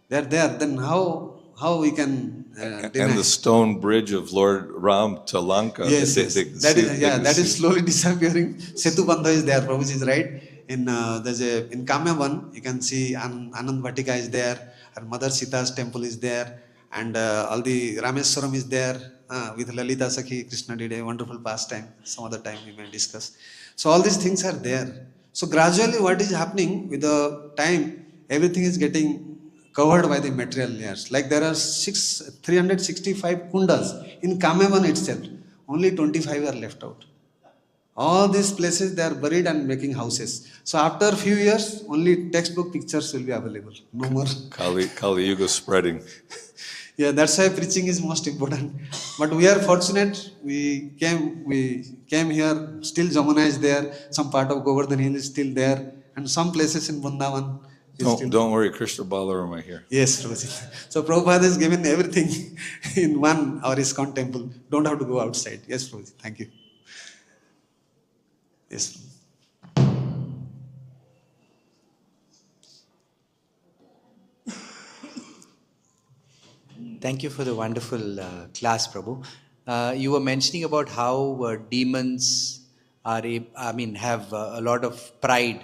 They are there. Then how we can deny? And the stone bridge of Lord Ram to Lanka. Yes, that is slowly disappearing. Setu Bandha is there. Prabhuji is right. In Kamyavan, you can see Anand Vatika is there, and Mother Sita's temple is there, and all the Rameswaram is there with Lalita Sakhi. Krishna did a wonderful pastime. Some other time we may discuss. So all these things are there. So gradually, what is happening with the time, everything is getting covered by the material layers. Like there are 365 kundas in Kamyavan itself. Only 25 are left out. All these places, they are buried and making houses. So after a few years, only textbook pictures will be available. No more. Kali Yuga spreading. Yeah, that's why preaching is most important. But we are fortunate. We came here. Still Jamuna is there. Some part of Govardhan Hill is still there, and some places in Vrindavan. Don't worry, Krishna Balaram are here. Yes, Prabhuji. So Prabhupada has given everything in one, our ISKCON temple. Don't have to go outside. Yes, Prabhuji. Thank you. Yes. Thank you for the wonderful class, Prabhu. You were mentioning about how demons have a lot of pride.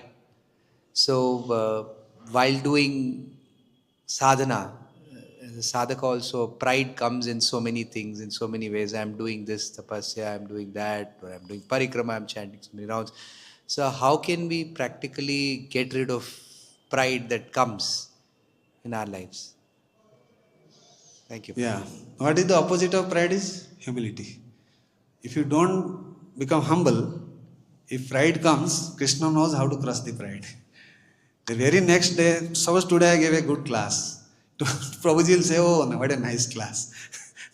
So while doing sadhana, sadhaka also, pride comes in so many things, in so many ways. I'm doing this tapasya, I'm doing that, or I'm doing parikrama, I'm chanting so many rounds. So how can we practically get rid of pride that comes in our lives? Thank you. Yeah. What is the opposite of pride is humility. If you don't become humble, if pride comes, Krishna knows how to crush the pride. The very next day, suppose today I gave a good class. Prabhuji will say, oh, what a nice class.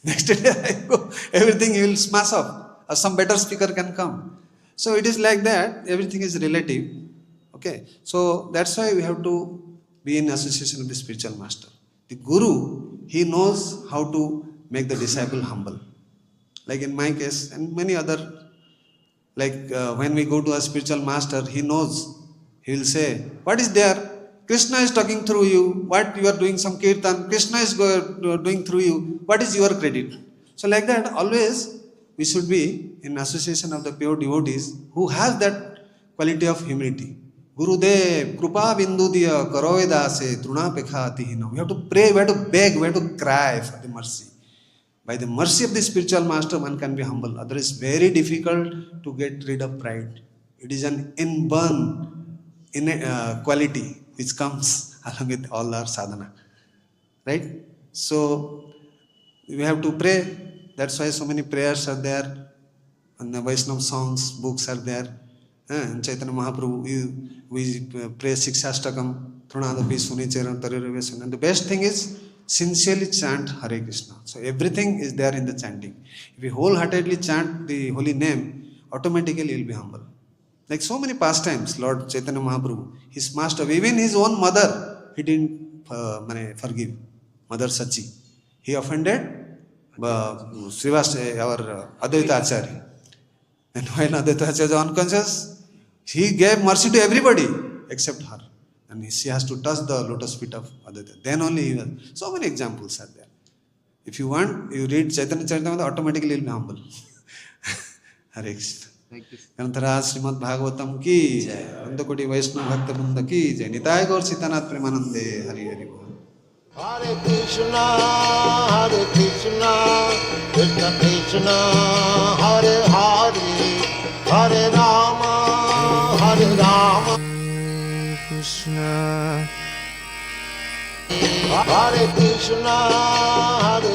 Next day I go, everything he will smash up. Or some better speaker can come. So it is like that, everything is relative. Okay. So that's why we have to be in association with the spiritual master. The Guru, he knows how to make the disciple humble. Like in my case and many other, when we go to a spiritual master, he knows. He will say, what is there? Krishna is talking through you. What you are doing some kirtan, Krishna is doing through you. What is your credit? So like that, always we should be in association of the pure devotees who has that quality of humility. Gurudev, Krupa Bindu Diya, Karovedase, Truna Pekhati Hina. We have to pray, we have to beg, we have to cry for the mercy. By the mercy of the spiritual master, one can be humble. Otherwise, very difficult to get rid of pride. It is an inborn quality which comes along with all our sadhana. Right? So, we have to pray. That's why so many prayers are there. And the Vaishnava songs, books are there. In Chaitanya Mahaprabhu, we pray Sikshastakam, Trunadapi, Sunicharan, Tariravasan. And the best thing is sincerely chant Hare Krishna. So everything is there in the chanting. If you wholeheartedly chant the holy name, automatically you will be humble. Like so many pastimes, Lord Chaitanya Mahaprabhu, he smashed up. Even his own mother, he didn't forgive. Mother Sachi. He offended Srivastava, our Advaita Acharya. And when Advaita Acharya is unconscious, he gave mercy to everybody except her. And she has to touch the lotus feet of Advaita. Then only he was. So many examples are there. If you want, you read Chaitanya Charitamrita, automatically you will be humble. Hare Krishna. ग्रंथराज Shrimad Bhagavatam की जय, अंधकोटि वैष्णव भक्त वृंद की जय, निताय गौर सीतानाथ प्रेमानंदे, हरि हरि बोल। Hare Krishna, Krishna Krishna, Hare Hare, Hare Rama, Krishna, Hare Krishna, Hare